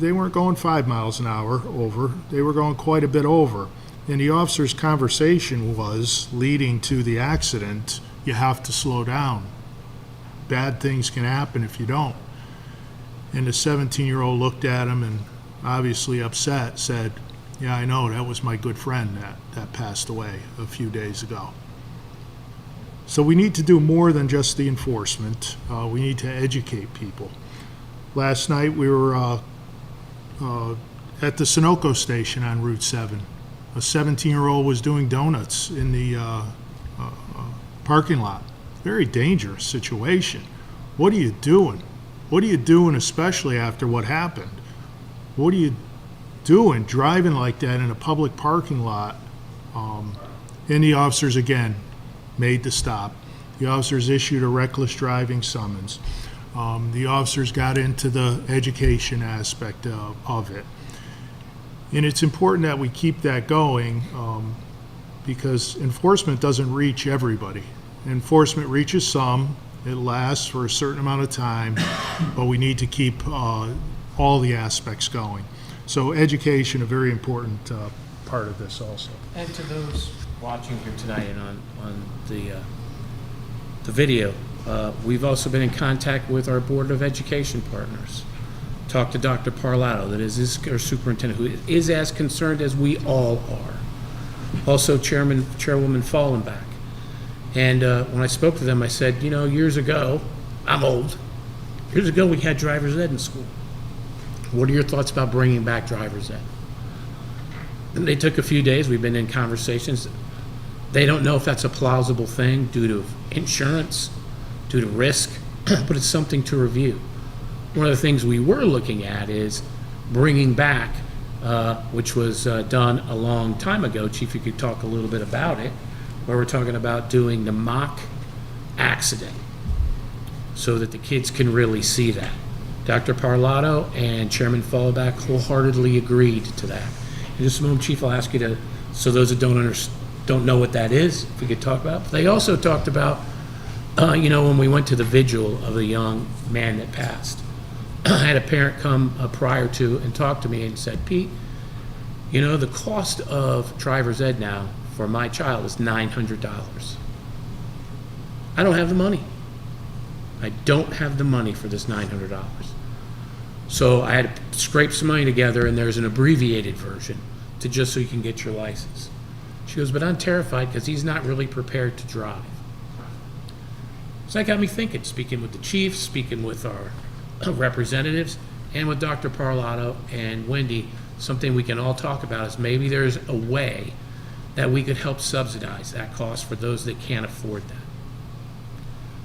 they weren't going 5 miles an hour over, they were going quite a bit over. And the officer's conversation was, leading to the accident, you have to slow down. Bad things can happen if you don't. And the 17-year-old looked at him and, obviously upset, said, yeah, I know, that was my good friend that passed away a few days ago. So we need to do more than just the enforcement. We need to educate people. Last night we were at the Sunoco station on Route 7. A 17-year-old was doing donuts in the parking lot. Very dangerous situation. What are you doing? What are you doing, especially after what happened? What are you doing driving like that in a public parking lot? And the officers, again, made the stop. The officers issued a reckless driving summons. The officers got into the education aspect of it. And it's important that we keep that going because enforcement doesn't reach everybody. Enforcement reaches some, it lasts for a certain amount of time, but we need to keep all the aspects going. So education, a very important part of this also. And to those watching here tonight and on the video, we've also been in contact with our Board of Education partners. Talked to Dr. Parlato, that is our superintendent, who is as concerned as we all are. Also Chairwoman Fallenbach. And when I spoke to them, I said, you know, years ago, I'm old, years ago we had driver's ed in school. What are your thoughts about bringing back driver's ed? And they took a few days, we've been in conversations. They don't know if that's a plausible thing due to insurance, due to risk, but it's something to review. One of the things we were looking at is bringing back, which was done a long time ago. Chief, you could talk a little bit about it, where we're talking about doing the mock accident so that the kids can really see that. Dr. Parlato and Chairman Fallenbach wholeheartedly agreed to that. In just a moment, Chief, I'll ask you to, so those that don't know what that is, if we could talk about. They also talked about, you know, when we went to the vigil of the young man that passed. I had a parent come prior to and talk to me and said, Pete, you know, the cost of driver's ed now for my child is $900. I don't have the money. I don't have the money for this $900. So I had to scrape some money together, and there's an abbreviated version to just so you can get your license. She goes, but I'm terrified because he's not really prepared to drive. So that got me thinking, speaking with the chief, speaking with our representatives, and with Dr. Parlato and Wendy, something we can all talk about is maybe there's a way that we could help subsidize that cost for those that can't afford that.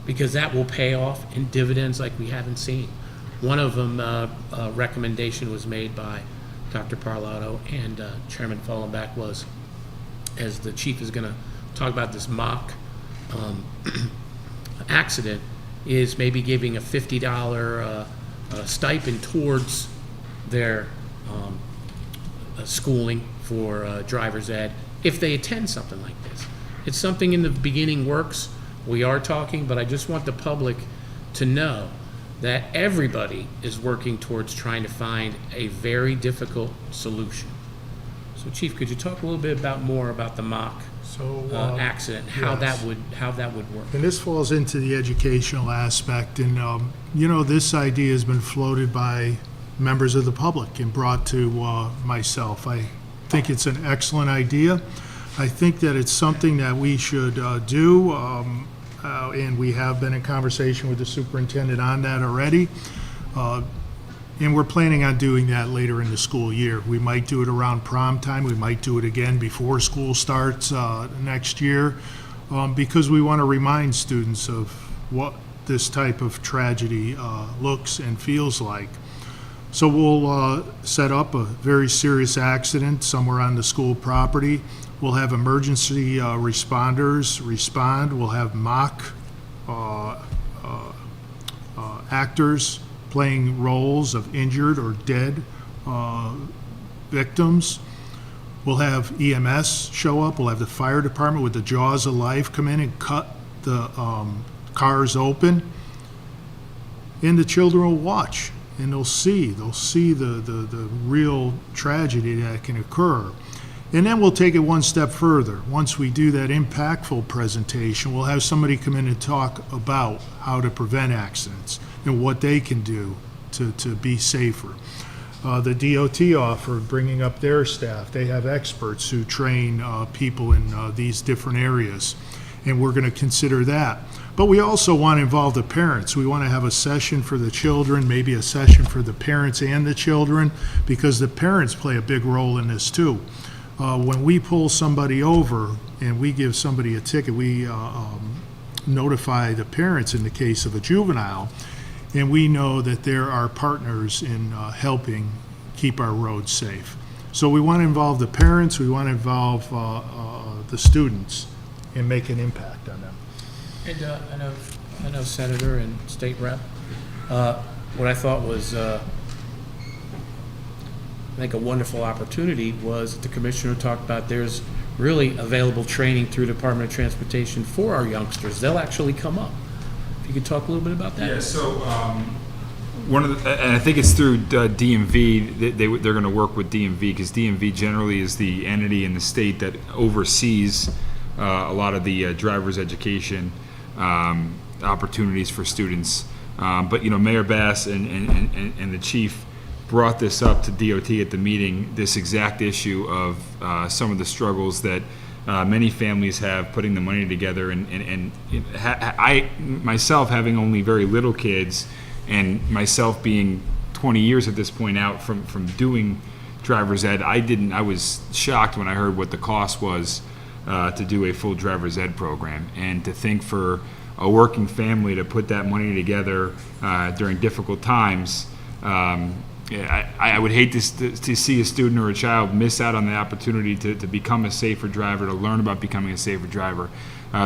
Because that will pay off in dividends like we haven't seen. One of them, a recommendation was made by Dr. Parlato and Chairman Fallenbach was, as the chief is going to talk about this mock accident, is maybe giving a $50 stipend towards their schooling for driver's ed if they attend something like this. It's something in the beginning works. We are talking, but I just want the public to know that everybody is working towards trying to find a very difficult solution. So, Chief, could you talk a little bit more about the mock accident, how yes. that would work? And this falls into the educational aspect, and you know, this idea has been floated by members of the public and brought to myself. I think it's an excellent idea. I think that it's something that we should do, and we have been in conversation with the superintendent on that already. And we're planning on doing that later in the school year. We might do it around prom time. We might do it again before school starts next year, because we want to remind students of what this type of tragedy looks and feels like. So we'll set up a very serious accident somewhere on the school property. We'll have emergency responders respond. We'll have mock actors playing roles of injured or dead victims. We'll have EMS show up. We'll have the fire department with the jaws of life come in and cut the cars open. And the children will watch, and they'll see the real tragedy that can occur. And then we'll take it one step further. Once we do that impactful presentation, we'll have somebody come in and talk about how to prevent accidents and what they can do to be safer. The DOT offered bringing up their staff. They have experts who train people in these different areas, and we're going to consider that. But we also want to involve the parents. We want to have a session for the children, maybe a session for the parents and the children, because the parents play a big role in this too. When we pull somebody over and we give somebody a ticket, we notify the parents in the case of a juvenile, and we know that there are partners in helping keep our roads safe. So we want to involve the parents, we want to involve the students and make an impact on them. And I know Senator and State Rep, what I thought was I think a wonderful opportunity was the commissioner talked about there's really available training through Department of Transportation for our youngsters. They'll actually come up. If you could talk a little bit about that. Yeah, so one of the, and I think it's through DMV, they're going to work with DMV, because DMV generally is the entity in the state that oversees a lot of the driver's education opportunities for students. But Mayor Bass and the chief brought this up to DOT at the meeting, this exact issue of some of the struggles that many families have putting the money together, and I myself, having only very little kids, and myself being 20 years at this point out from doing driver's ed, I was shocked when I heard what the cost was to do a full driver's ed program, and to think for a working family to put that money together during difficult times. I would hate to see a student or a child miss out on the opportunity to become a safer driver, to learn about becoming a safer driver,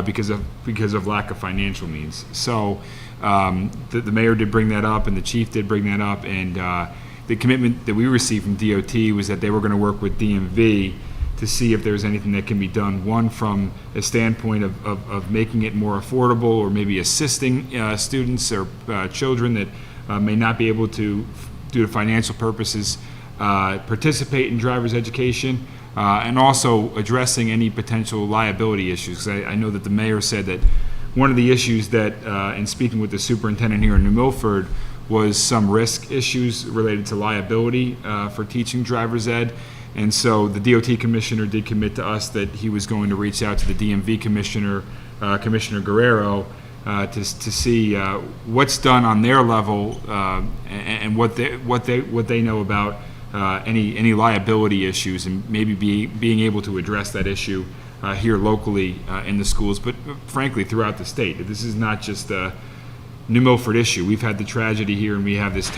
because of lack of financial means. So the mayor did bring that up, and the chief did bring that up, and the commitment that we received from DOT was that they were going to work with DMV to see if there's anything that can be done, one from a standpoint of making it more affordable, or maybe assisting students or children that may not be able to, due to financial purposes, participate in driver's education, and also addressing any potential liability issues. 'Cause I know that the mayor said that one of the issues that, in speaking with the superintendent here in New Milford, was some risk issues related to liability for teaching driver's ed. And so the DOT commissioner did commit to us that he was going to reach out to the DMV commissioner, Commissioner Guerrero, to see what's done on their level, and what they know about any liability issues, and maybe being able to address that issue here locally in the schools, but frankly throughout the state. This is not just a New Milford issue. We've had the tragedy here, and we have this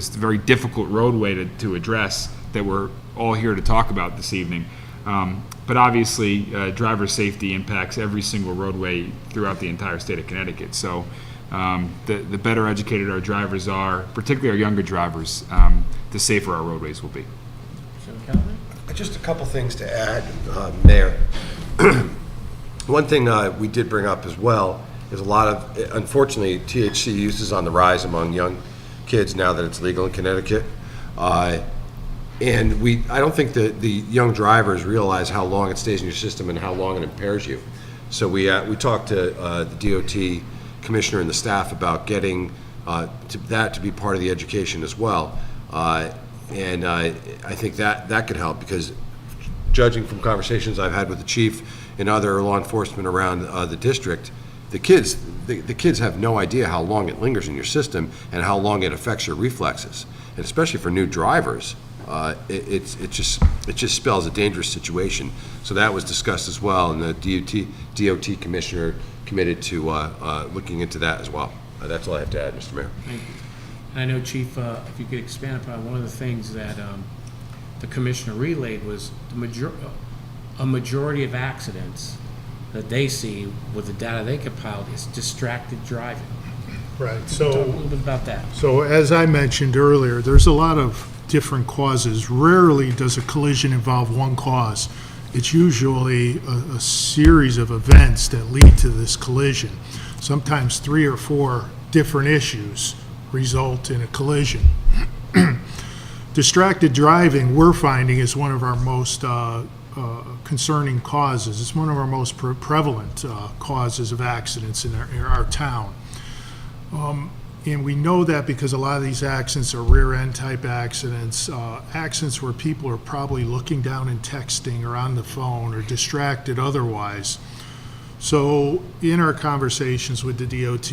very difficult roadway to address that we're all here to talk about this evening. But obviously, driver safety impacts every single roadway throughout the entire state of Connecticut. So the better educated our drivers are, particularly our younger drivers, the safer our roadways will be. Just a couple things to add, Mayor. One thing we did bring up as well is a lot of, unfortunately, THC use is on the rise among young kids now that it's legal in Connecticut. And I don't think that the young drivers realize how long it stays in your system and how long it impairs you. So we talked to the DOT commissioner and the staff about getting that to be part of the education as well. And I think that could help, because judging from conversations I've had with the chief and other law enforcement around the district, the kids have no idea how long it lingers in your system and how long it affects your reflexes. And especially for new drivers, it just spells a dangerous situation. So that was discussed as well, and the DOT commissioner committed to looking into that as well. That's all I have to add, Mr. Mayor. Thank you. And I know, Chief, if you could expand upon one of the things that the commissioner relayed was a majority of accidents that they see with the data they compiled is distracted driving. Right, Talk a so, little bit about that. so as I mentioned earlier, there's a lot of different causes. Rarely does a collision involve one cause. It's usually a series of events that lead to this collision. Sometimes 3 or 4 different issues result in a collision. Distracted driving, we're finding, is one of our most concerning causes. It's one of our most prevalent causes of accidents in our town. And we know that because a lot of these accidents are rear-end type accidents, accidents where people are probably looking down and texting or on the phone or distracted otherwise. So in our conversations with the DOT,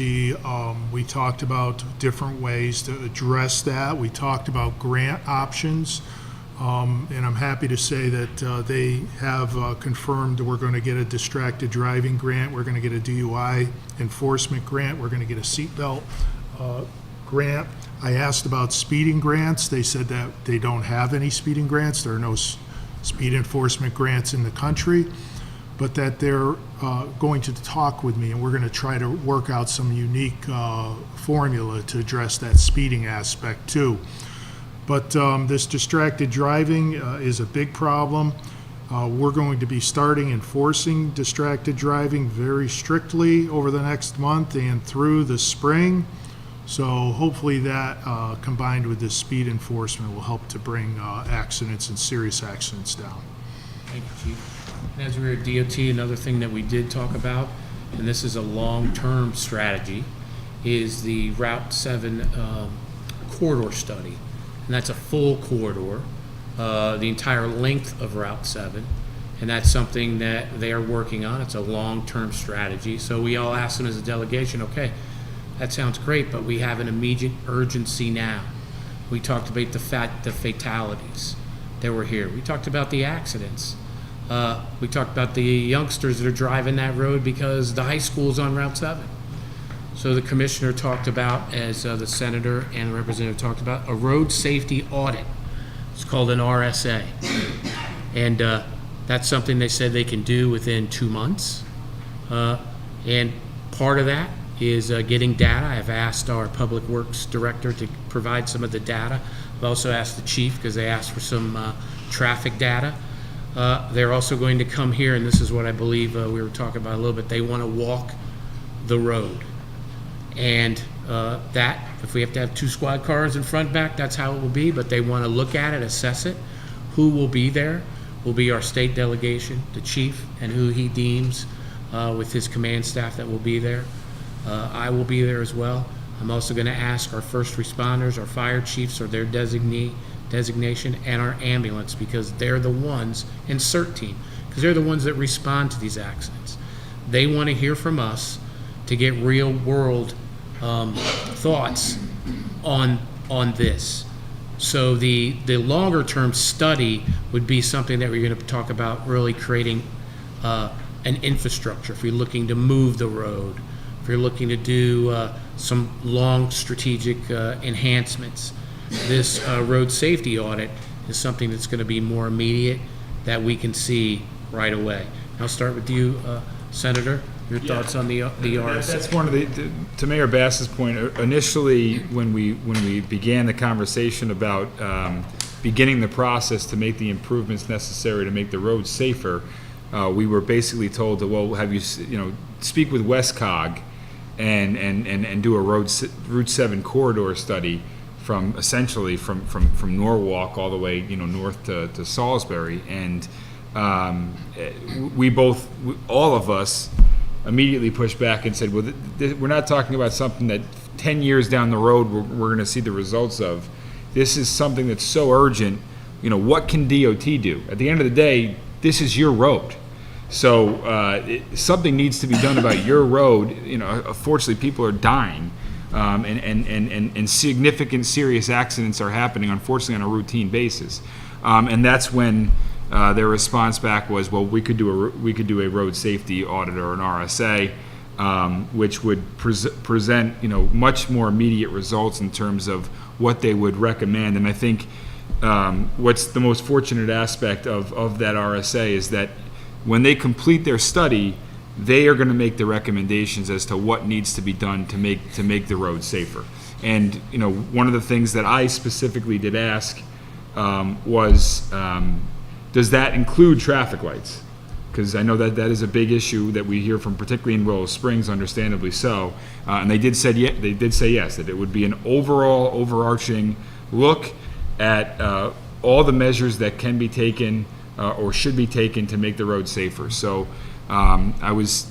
we talked about different ways to address that. We talked about grant options, and I'm happy to say that they have confirmed that we're going to get a distracted driving grant, we're going to get a DUI enforcement grant, we're going to get a seatbelt grant. I asked about speeding grants. They said that they don't have any speeding grants. There are no speed enforcement grants in the country, but that they're going to talk with me, and we're going to try to work out some unique formula to address that speeding aspect too. But this distracted driving is a big problem. We're going to be starting enforcing distracted driving very strictly over the next month and through the spring. So hopefully that, combined with this speed enforcement, will help to bring accidents and serious accidents down. Thank you, Chief. And as we were at DOT, another thing that we did talk about, and this is a long-term strategy, is the Route 7 corridor study. And that's a full corridor, the entire length of Route 7. And that's something that they are working on. It's a long-term strategy. So we all asked them as a delegation, okay, that sounds great, but we have an immediate urgency now. We talked about the fatalities that were here. We talked about the accidents. We talked about the youngsters that are driving that road because the high school is on Route 7. So the commissioner talked about, as the senator and the representative talked about, a road safety audit. It's called an RSA. And that's something they said they can do within 2 months. And part of that is getting data. I've asked our Public Works Director to provide some of the data. I've also asked the chief because they asked for some traffic data. They're also going to come here, and this is what I believe we were talking about a little bit. They want to walk the road. And that, if we have to have 2 squad cars in front back, that's how it will be. But they want to look at it, assess it. Who will be there will be our state delegation, the chief, and who he deems with his command staff that will be there. I will be there as well. I'm also going to ask our first responders, our fire chiefs, or their designation, and our ambulance, because they're the ones, and CERT team, because they're the ones that respond to these accidents. They want to hear from us to get real world thoughts on this. So the longer term study would be something that we're going to talk about, really creating an infrastructure. If you're looking to move the road, if you're looking to do some long strategic enhancements, this road safety audit is something that's going to be more immediate that we can see right away. I'll start with you, Senator. Your thoughts on the RSA? That's one of the, to Mayor Bass's point, initially, when we began the conversation about beginning the process to make the improvements necessary to make the roads safer, we were basically told to, well, have you speak with Westcog and do a Route 7 corridor study from essentially from Norwalk all the way north to Salisbury, and all of us immediately pushed back and said, well, we're not talking about something that 10 years down the road we're going to see the results of. This is something that's so urgent. What can DOT do? At the end of the day, this is your road. So something needs to be done about your road. You know, unfortunately, people are dying, and significant serious accidents are happening, unfortunately, on a routine basis. And that's when their response back was, well, we could do a road safety audit or an RSA, which would present, you know, much more immediate results in terms of what they would recommend. And I think what's the most fortunate aspect of that RSA is that when they complete their study, they are going to make the recommendations as to what needs to be done to make the road safer. And, you know, one of the things that I specifically did ask was, does that include traffic lights? Because I know that is a big issue that we hear from, particularly in Willow Springs, understandably so. And they did say yes, that it would be an overarching look at all the measures that can be taken or should be taken to make the road safer. So I was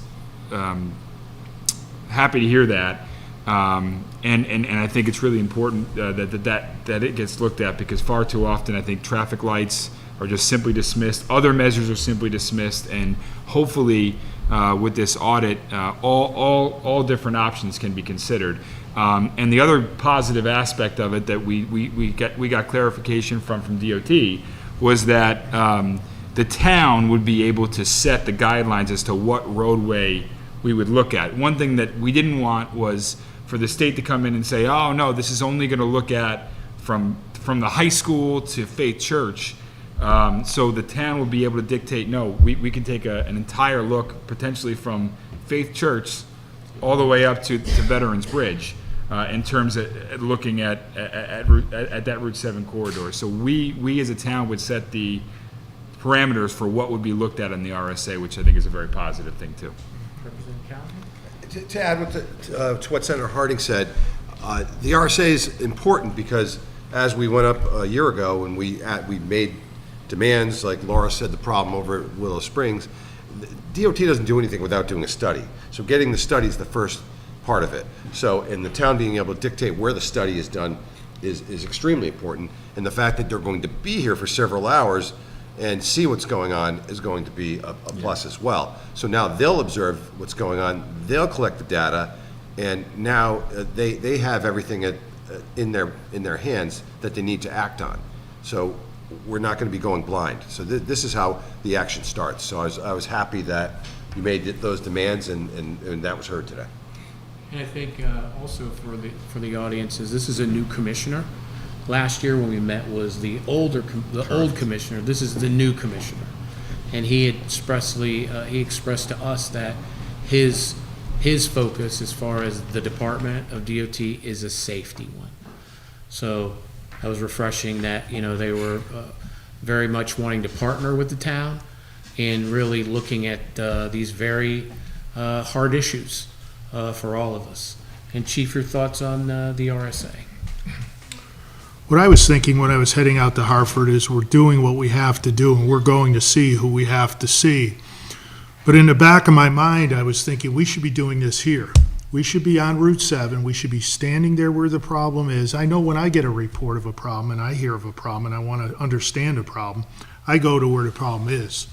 happy to hear that, and I think it's really important that it gets looked at, because far too often I think traffic lights are just simply dismissed, other measures are simply dismissed, and hopefully with this audit, all different options can be considered. And the other positive aspect of it that we got clarification from DOT was that the town would be able to set the guidelines as to what roadway we would look at. One thing that we didn't want was for the state to come in and say, oh no, this is only going to look at from the high school to Faith Church. So the town would be able to dictate, no, we can take an entire look, potentially from Faith Church all the way up to Veterans Bridge, in terms of looking at that Route 7 corridor. So we as a town would set the parameters for what would be looked at in the RSA, which I think is a very positive thing too. To add to what Senator Harding said, the RSA is important because as we went up a year ago and we made demands, like Laura said, the problem over at Willow Springs, DOT doesn't do anything without doing a study. So getting the study is the first part of it. So, and the town being able to dictate where the study is done is extremely important. And the fact that they're going to be here for several hours and see what's going on is going to be a plus as well. So now they'll observe what's going on, they'll collect the data, and now they have everything in their hands that they need to act on. So we're not going to be going blind. So this is how the action starts. So I was happy that you made those demands, and that was heard today. And I think also for the audiences, this is a new commissioner. Last year when we met was the old commissioner. This is the new commissioner, and he expressed to us that his focus as far as the Department of DOT is a safety one. So that was refreshing that, you know, they were very much wanting to partner with the town in really looking at these very hard issues for all of us. And Chief, your thoughts on the RSA? What I was thinking when I was heading out to Hartford is we're doing what we have to do, and we're going to see who we have to see. But in the back of my mind, I was thinking we should be doing this here. We should be on Route 7. We should be standing there where the problem is. I know when I get a report of a problem and I hear of a problem and I want to understand a problem, I go to where the problem is.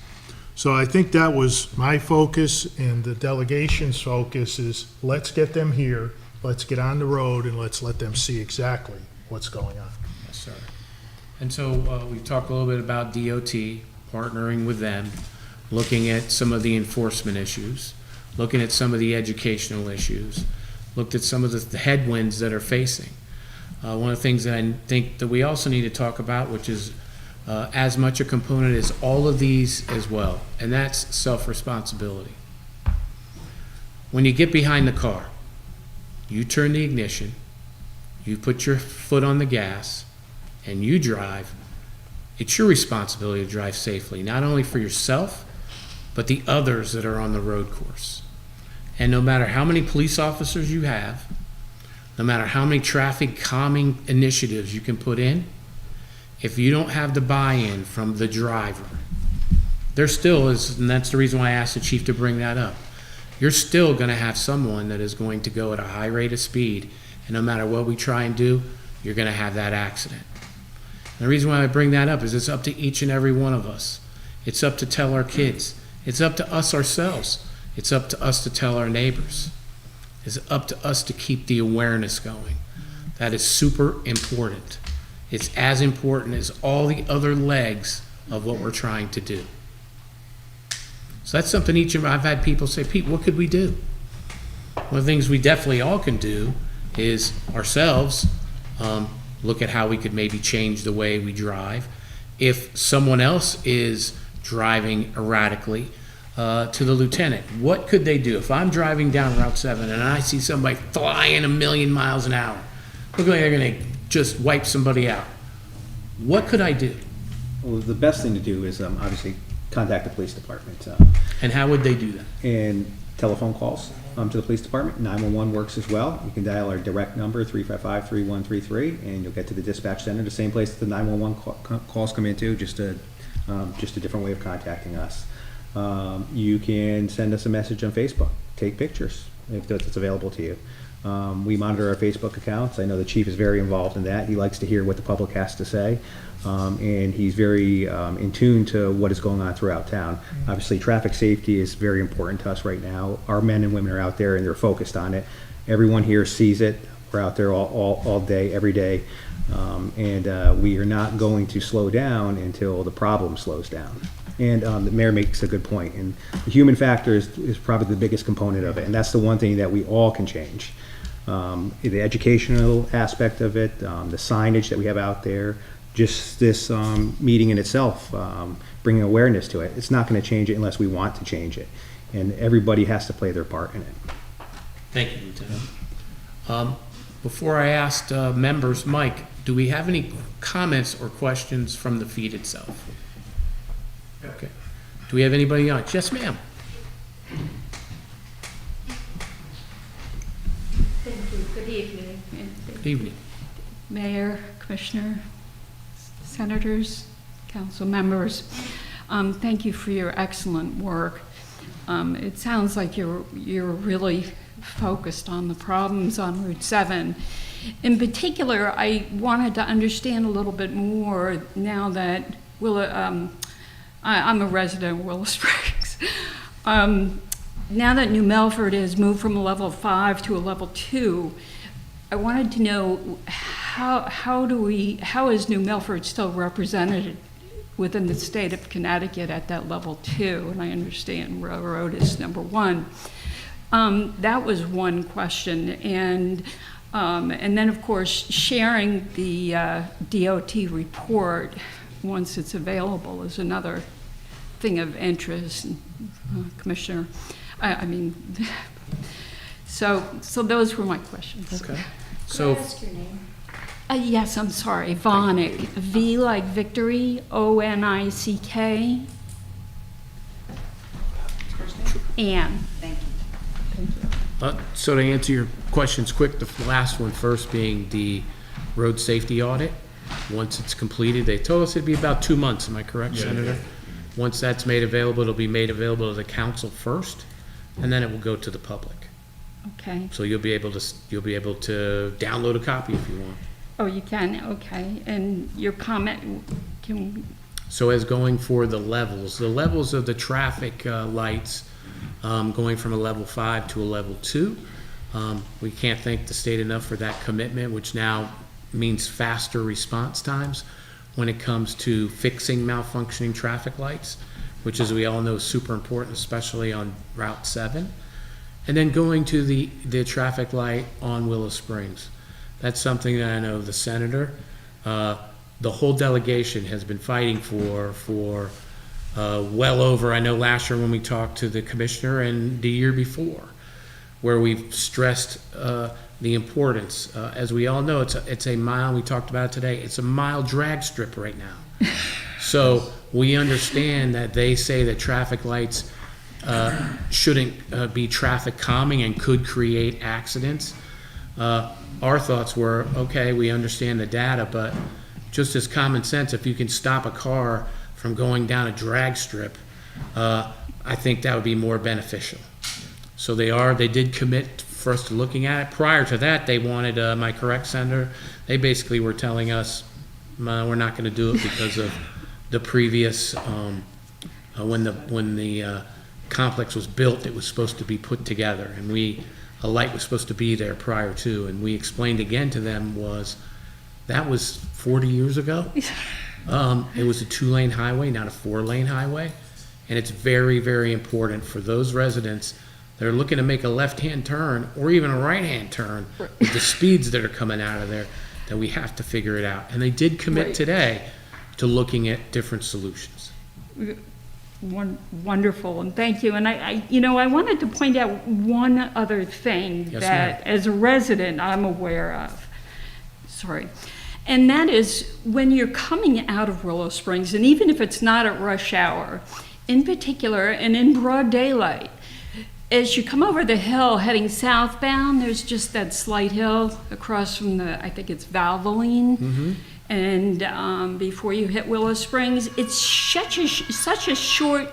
So I think that was my focus, and the delegation's focus is let's get them here, let's get on the road, and let's let them see exactly what's going on. Yes, sir. And so we've talked a little bit about DOT, partnering with them, looking at some of the enforcement issues, looking at some of the educational issues, looked at some of the headwinds that are facing. One of the things that I think that we also need to talk about, which is as much a component as all of these as well, and that's self-responsibility. When you get behind the car, you turn the ignition, you put your foot on the gas, and you drive. It's your responsibility to drive safely, not only for yourself, but the others that are on the road course. And no matter how many police officers you have, no matter how many traffic calming initiatives you can put in, if you don't have the buy-in from the driver, there still is, and that's the reason why I asked the chief to bring that up, you're still going to have someone that is going to go at a high rate of speed, and no matter what we try and do, you're going to have that accident. And the reason why I bring that up is it's up to each and every one of us. It's up to tell our kids. It's up to us ourselves. It's up to us to tell our neighbors. It's up to us to keep the awareness going. That is super important. It's as important as all the other legs of what we're trying to do. So that's something I've had people say, Pete, what could we do? One of the things we definitely all can do is ourselves look at how we could maybe change the way we drive. If someone else is driving erratically, to the lieutenant, what could they do? If I'm driving down Route 7 and I see somebody flying 1,000,000 miles an hour, look like they're going to just wipe somebody out. What could I do? Well, the best thing to do is obviously contact the police department. And how would they do that? And telephone calls to the police department. 911 works as well. You can dial our direct number, 355-3133, and you'll get to the dispatch center, the same place that the 911 calls come into, just a different way of contacting us. You can send us a message on Facebook. Take pictures if that's available to you. We monitor our Facebook accounts. I know the chief is very involved in that. He likes to hear what the public has to say, and he's very in tune to what is going on throughout town. Obviously, traffic safety is very important to us right now. Our men and women are out there and they're focused on it. Everyone here sees it. We're out there all day, every day, and we are not going to slow down until the problem slows down. And the mayor makes a good point, and the human factor is probably the biggest component of it, and that's the one thing that we all can change. The educational aspect of it, the signage that we have out there, just this meeting in itself, bringing awareness to it. It's not going to change it unless we want to change it, and everybody has to play their part in it. Thank you, Lieutenant. Before I asked members, Mike, do we have any comments or questions from the feed itself? Okay. Do we have anybody on? Yes, ma'am. Thank you. Good evening. Good evening. Mayor, Commissioner, Senators, Council members. Thank you for your excellent work. It sounds like you're really focused on the problems on Route 7. In particular, I wanted to understand a little bit more now that I'm a resident of Willow Springs. Now that New Milford has moved from a level 5 to a level 2, I wanted to know how is New Milford still represented within the state of Connecticut at that level 2? And I understand railroad is number 1. That was one question, and then of course sharing the DOT report once it's available is another thing of interest, Commissioner. So those were my questions. Okay. Could I ask your name? Yes, I'm sorry, Vonick. V like Victory, O-N-I-C-K. Ann. Thank you. Thank you. So to answer your questions quick, the last one first being the road safety audit. Once it's completed, they told us it'd be about 2 months, am I correct, Senator? Once that's made available, it'll be made available to the council first, and then it will go to the public. Okay. So you'll be able to download a copy if you want. Oh, you can, okay. And your comment, So as going for the levels of the traffic lights, going from a level 5 to a level 2, we can't thank the state enough for that commitment, which now means faster response times when it comes to fixing malfunctioning traffic lights, which, as we all know, is super important, especially on Route 7. And then going to the traffic light on Willow Springs. That's something that I know the senator, the whole delegation has been fighting for well over, I know last year when we talked to the commissioner and the year before, where we've stressed the importance. As we all know, it's a mile, we talked about it today, it's a mile drag strip right now. So we understand that they say that traffic lights shouldn't be traffic calming and could create accidents. Our thoughts were, okay, we understand the data, but just as common sense, if you can stop a car from going down a drag strip, I think that would be more beneficial. So they did commit for us to looking at it. Prior to that, they wanted, am I correct, Senator? They basically were telling us, we're not going to do it because of the previous When the complex was built, it was supposed to be put together, and a light was supposed to be there prior to, and we explained again to them that was 40 years ago. It was a 2-lane highway, not a 4-lane highway, and it's very, very important for those residents that are looking to make a left-hand turn or even a right-hand turn with the speeds that are coming out of there, that we have to figure it out. And they did commit today to looking at different solutions. Wonderful, and thank you. And I wanted to point out one other thing that, as a resident, I'm aware of. Sorry. And that is when you're coming out of Willow Springs, and even if it's not at rush hour, in particular, and in broad daylight, as you come over the hill heading southbound, there's just that slight hill across from I think it's Valvoline. And before you hit Willow Springs, it's such a short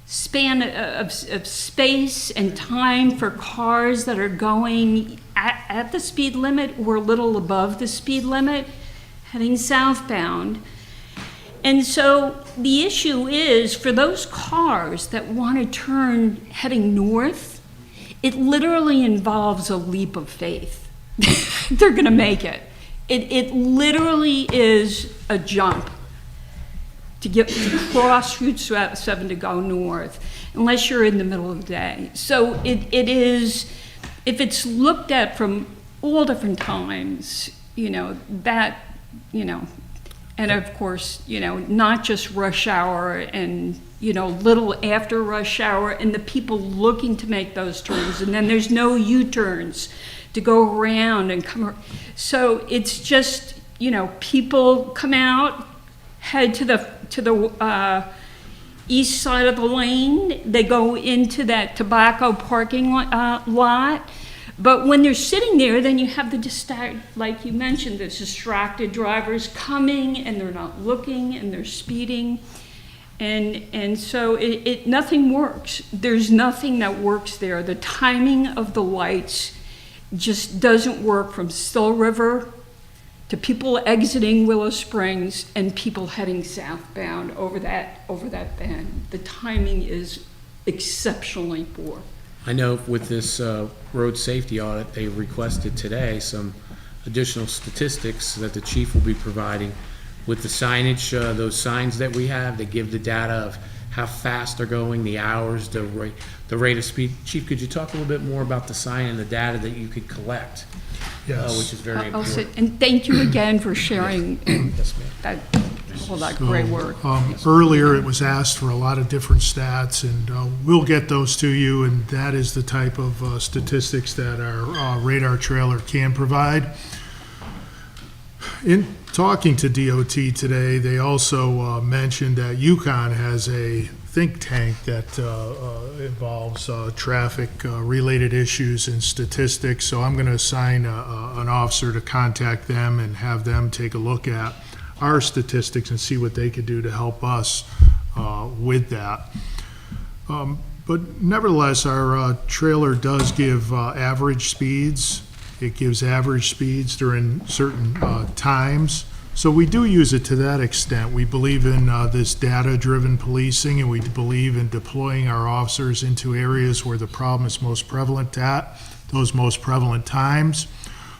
span of space and time for cars that are going at the speed limit or a little above the speed limit, heading southbound. And so the issue is, for those cars that want to turn heading north, it literally involves a leap of faith. They're going to make it. It literally is a jump to cross Route 7 to go north, unless you're in the middle of the day. So it is, if it's looked at from all different times, and of course, not just rush hour and, little after rush hour and the people looking to make those turns. And then there's no U-turns to go around and come. So it's just, people come out, head to the east side of the lane. They go into that tobacco parking lot. But when they're sitting there, then you have like you mentioned, there's distracted drivers coming and they're not looking and they're speeding. And so nothing works. There's nothing that works there. The timing of the lights just doesn't work from Still River to people exiting Willow Springs and people heading southbound over that bend. The timing is exceptionally poor. I know with this road safety audit, they requested today some additional statistics that the chief will be providing with the signage, those signs that we have that give the data of how fast they're going, the hours, the rate of speed. Chief, could you talk a little bit more about the sign and the data that you could collect? Yes. Which is very important. And thank you again for sharing all that great work. Earlier, it was asked for a lot of different stats, and we'll get those to you, and that is the type of statistics that our radar trailer can provide. In talking to DOT today, they also mentioned that Yukon has a think tank that involves traffic-related issues and statistics, so I'm going to assign an officer to contact them and have them take a look at our statistics and see what they could do to help us with that. But nevertheless, our trailer does give average speeds. It gives average speeds during certain times. So we do use it to that extent. We believe in this data-driven policing, and we believe in deploying our officers into areas where the problem is most prevalent at those most prevalent times.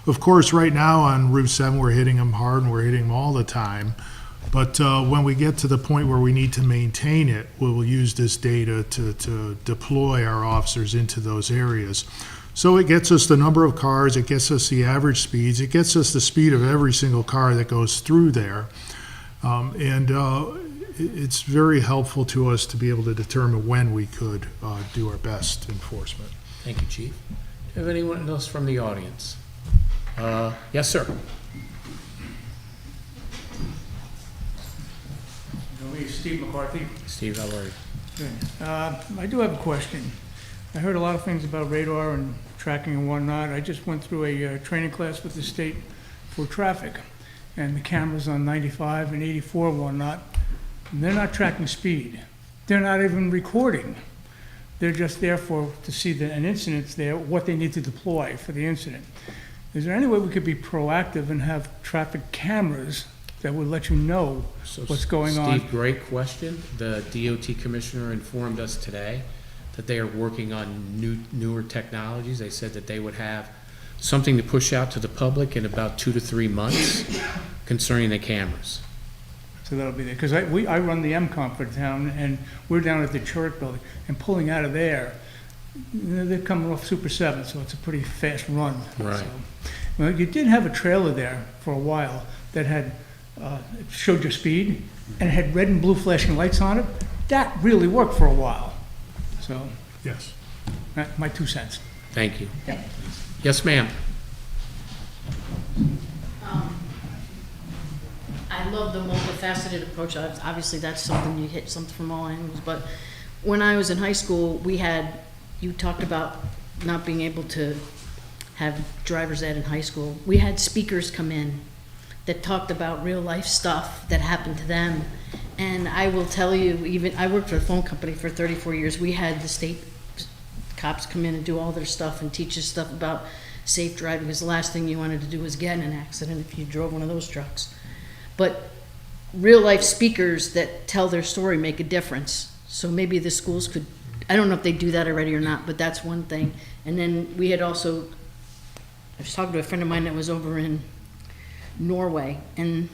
Of course, right now on Route 7, we're hitting them hard and we're hitting them all the time. But when we get to the point where we need to maintain it, we'll use this data to deploy our officers into those areas. So it gets us the number of cars, it gets us the average speeds, it gets us the speed of every single car that goes through there. It's very helpful to us to be able to determine when we could do our best enforcement. Thank you, Chief. Do you have anyone else from the audience? Yes, sir. Steve McCarthy. Steve, how are you? Good. I do have a question. I heard a lot of things about radar and tracking and whatnot. I just went through a training class with the state for traffic, and the cameras on 95 and 84 and whatnot, and they're not tracking speed. They're not even recording. They're just there to see an incident's there, what they need to deploy for the incident. Is there any way we could be proactive and have traffic cameras that would let you know So, what's going on. Steve, great question. The DOT commissioner informed us today that they are working on newer technologies. They said that they would have something to push out to the public in about 2 to 3 months concerning the cameras. So that'll be there, because I run the MCOM for the town, and we're down at the church building, and pulling out of there, they're coming off Super 7, so it's a pretty fast run. Right. So, well, you did have a trailer there for a while that had, it showed your speed, and it had red and blue flashing lights on it. That really worked for a while. So, Yes. my 2 cents. Thank you. Yes, ma'am. I love the multifaceted approach. Obviously, that's something you hit something from all angles. But when I was in high school, you talked about not being able to have driver's ed in high school. We had speakers come in that talked about real life stuff that happened to them. And I will tell you, I worked for a phone company for 34 years. We had the state cops come in and do all their stuff and teach us stuff about safe driving, because the last thing you wanted to do was get in an accident if you drove one of those trucks. But real life speakers that tell their story make a difference. So maybe the schools could, I don't know if they do that already or not, but that's one thing. And then we had also, I was talking to a friend of mine that was over in Norway, and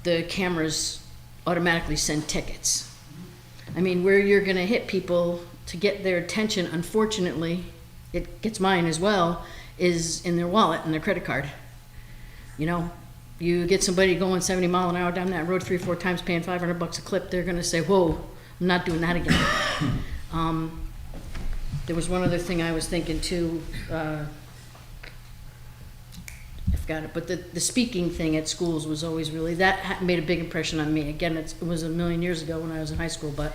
the cameras automatically send tickets. I mean, where you're gonna hit people to get their attention, unfortunately, it gets mine as well, is in their wallet and their credit card. You know, you get somebody going 70 miles an hour down that road 3 or 4 times paying $500 a clip, they're gonna say, whoa, I'm not doing that again. There was one other thing I was thinking too, I forgot it, but the speaking thing at schools was always really, that made a big impression on me. Again, it was a million years ago when I was in high school, but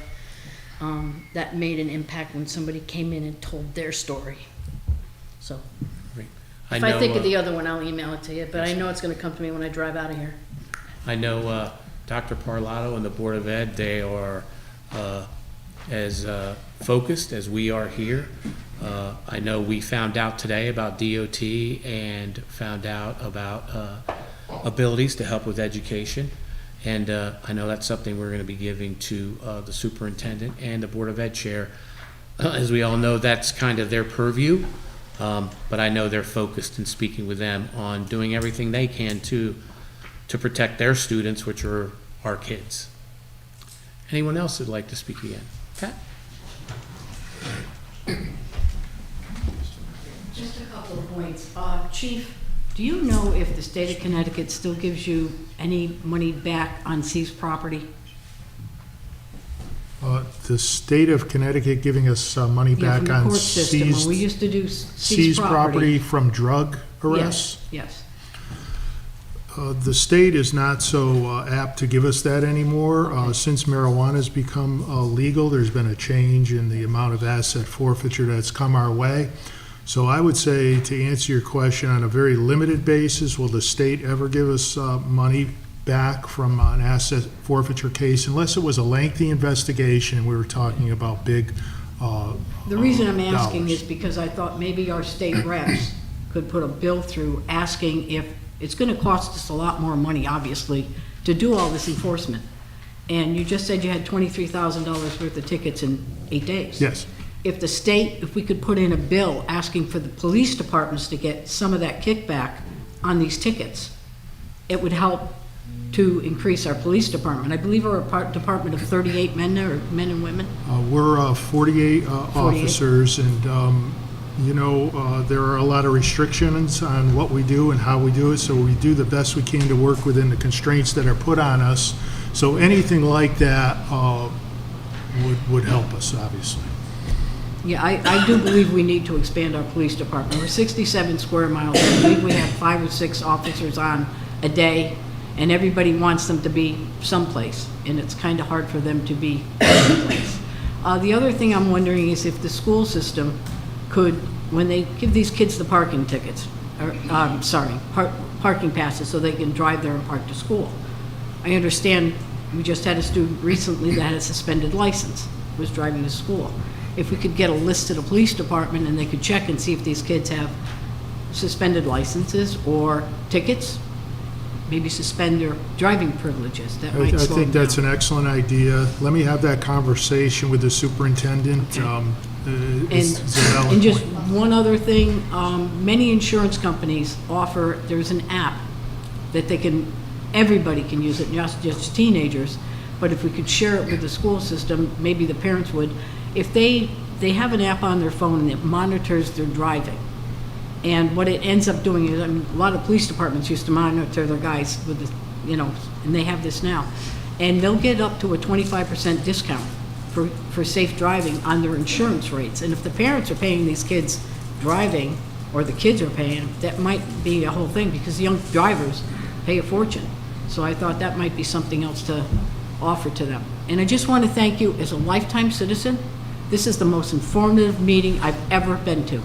that made an impact when somebody came in and told their story. So, if I think of the other one, I'll email it to you, but I know it's gonna come to me when I drive out of here. I know Dr. Parlato and the Board of Ed, they are as focused as we are here. I know we found out today about DOT and found out about abilities to help with education. And I know that's something we're going to be giving to the superintendent and the Board of Ed chair. As we all know, that's kind of their purview. But I know they're focused in speaking with them on doing everything they can to protect their students, which are our kids. Anyone else who'd like to speak again? Pat? Just a couple of points. Chief, do you know if the state of Connecticut still gives you any money back on seized property? The state of Connecticut giving us money Yeah, back from the on court system, when we used to do seized property from drug arrests? Yes. The state is not so apt to give us that anymore. Since marijuana has become legal, there's been a change in the amount of asset forfeiture that's come our way. So I would say, to answer your question, on a very limited basis, will the state ever give us money back from an asset forfeiture case, unless it was a lengthy investigation and we were talking about big The reason I'm asking dollars. is because I thought maybe our state reps could put a bill through asking if, it's gonna cost us a lot more money, obviously, to do all this enforcement. And you just said you had $23,000 worth of tickets in 8 days. Yes. If we could put in a bill asking for the police departments to get some of that kickback on these tickets, it would help to increase our police department. I believe we're a department of 38 men or men and women. We're 48 officers, and there are a lot of restrictions on what we do and how we do it, so we do the best we can to work within the constraints that are put on us. So anything like that would help us, obviously. Yeah, I do believe we need to expand our police department. We're 67 square miles. I believe we have 5 or 6 officers on a day, and everybody wants them to be someplace, and it's kind of hard for them to be someplace. The other thing I'm wondering is if the school system could, when they give these kids the parking tickets, or, parking passes so they can drive there and park to school. I understand we just had a student recently that had a suspended license, was driving to school. If we could get a list to the police department and they could check and see if these kids have suspended licenses or tickets, maybe suspend their driving privileges. That I might slow think them that's down. an excellent idea. Let me have that conversation with the superintendent. It's a valid And just point. one other thing, many insurance companies offer, there's an app that everybody can use it, not just teenagers, but if we could share it with the school system, maybe the parents would. If they have an app on their phone and it monitors their driving. And what it ends up doing is, I mean, a lot of police departments used to monitor their guys with the, and they have this now. And they'll get up to a 25% discount for safe driving on their insurance rates. And if the parents are paying these kids driving, or the kids are paying, that might be a whole thing, because young drivers pay a fortune. So I thought that might be something else to offer to them. And I just want to thank you as a lifetime citizen. This is the most informative meeting I've ever been to.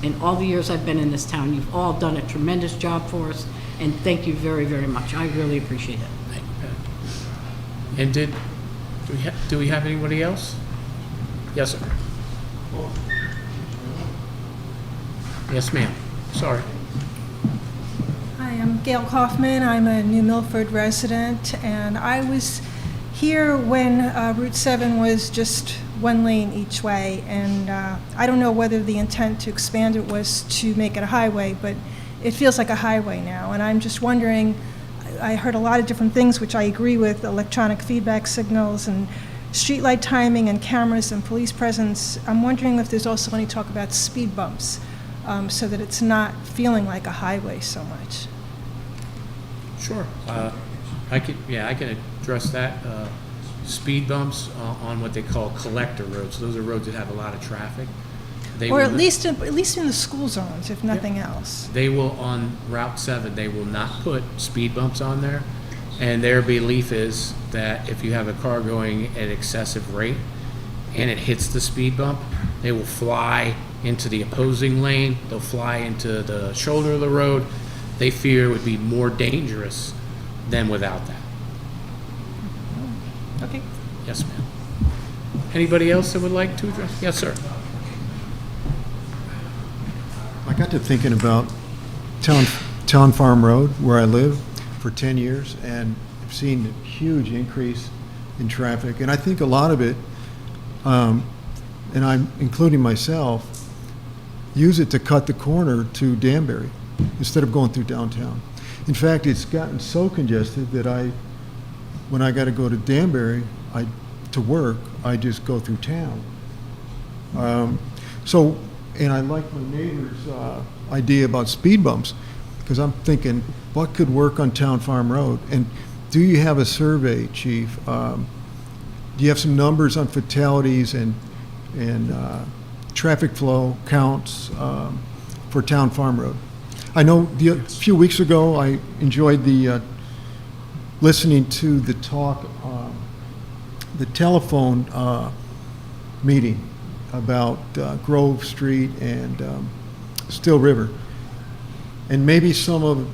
In all the years I've been in this town, you've all done a tremendous job for us, and thank you very, very much. I really appreciate it. Thank you, Pat. And do we have anybody else? Yes, sir. Yes, ma'am. Sorry. Hi, I'm Gail Kaufman. I'm a New Milford resident, and I was here when Route 7 was just one lane each way, and I don't know whether the intent to expand it was to make it a highway, but it feels like a highway now, and I'm just wondering, I heard a lot of different things which I agree with, electronic feedback signals and streetlight timing and cameras and police presence. I'm wondering if there's also any talk about speed bumps, so that it's not feeling like a highway so much. Sure. I can address that. Speed bumps on what they call collector roads. Those are roads that have a lot of traffic. Or at least in the school zones, if nothing else. They will, on Route 7, they will not put speed bumps on there. And their belief is that if you have a car going at excessive rate and it hits the speed bump, they will fly into the opposing lane. They'll fly into the shoulder of the road. They fear it would be more dangerous than without that. Okay. Yes, ma'am. Anybody else that would like to address? Yes, sir. I got to thinking about Town Farm Road, where I live, for 10 years, and I've seen a huge increase in traffic. And I think a lot of it, and I'm including myself, use it to cut the corner to Danbury instead of going through downtown. In fact, it's gotten so congested that when I got to go to Danbury to work, I just go through town. And I like my neighbor's idea about speed bumps, because I'm thinking, what could work on Town Farm Road? And do you have a survey, Chief? Do you have some numbers on fatalities and traffic flow counts for Town Farm Road? I know a few weeks ago I enjoyed listening to the talk, the telephone meeting about Grove Street and Still River. And maybe some of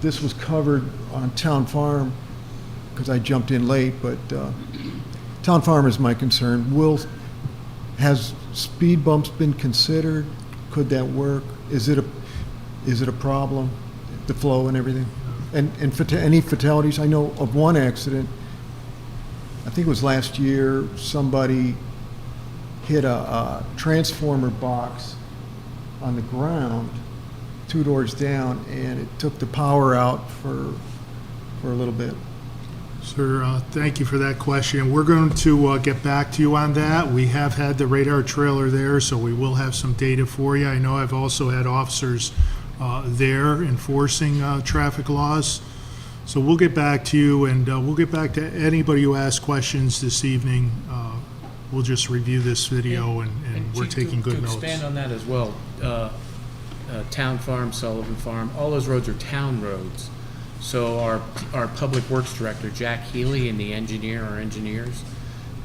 this was covered on Town Farm, because I jumped in late, but Town Farm is my concern. Has speed bumps been considered? Could that work? Is it a problem, the flow and everything? And any fatalities? I know of one accident, I think it was last year, somebody hit a transformer box on the ground 2 doors down, and it took the power out for a little bit. Sir, thank you for that question. We're going to get back to you on that. We have had the radar trailer there, so we will have some data for you. I know I've also had officers there enforcing traffic laws. So we'll get back to you, and we'll get back to anybody who asks questions this evening. We'll just review this video, and we're Chief, taking good to notes. expand on that as well, Town Farm, Sullivan Farm, all those roads are town roads. So our Public Works Director, Jack Healy, and the engineer, or engineers,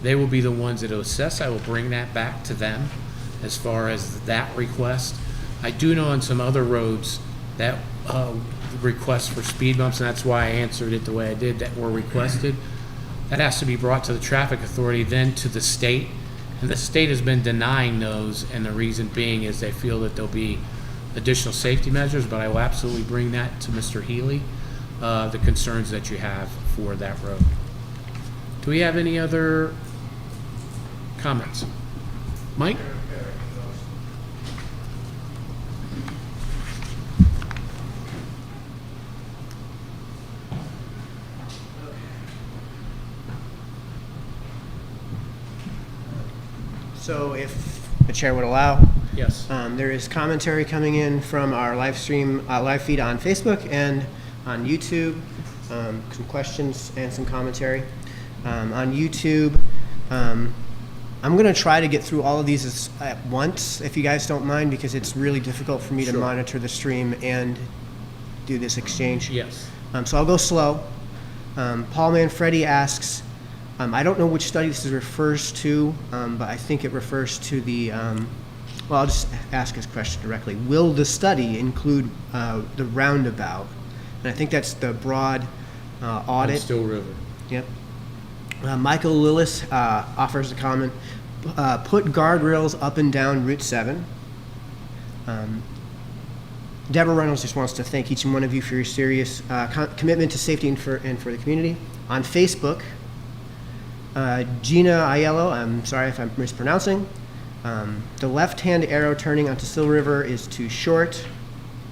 they will be the ones that will assess. I will bring that back to them as far as that request. I do know on some other roads that requests for speed bumps, and that's why I answered it the way I did, that were requested. That has to be brought to the traffic authority, then to the state, and the state has been denying those, and the reason being is they feel that there'll be additional safety measures, but I will absolutely bring that to Mr. Healy. the concerns that you have for that road. Do we have any other comments? Mike? So if the chair would allow. Yes. There is commentary coming in from our live stream, live feed on Facebook and on YouTube. Some questions and some commentary. On YouTube, I'm going to try to get through all of these at once, if you guys don't mind, because it's really difficult for me to monitor the stream and do this exchange. Yes. So I'll go slow. Paul Manfredi asks, I don't know which study this refers to, but I think it refers to the, well, I'll just ask his question directly. Will the study include the roundabout? And I think that's the broad audit. On Still River. Yep. Michael Lillis offers a comment. Put guardrails up and down Route 7. Deborah Reynolds just wants to thank each and one of you for your serious commitment to safety and for the community. On Facebook, Gina Aiello, I'm sorry if I'm mispronouncing. The left-hand arrow turning onto Still River is too short.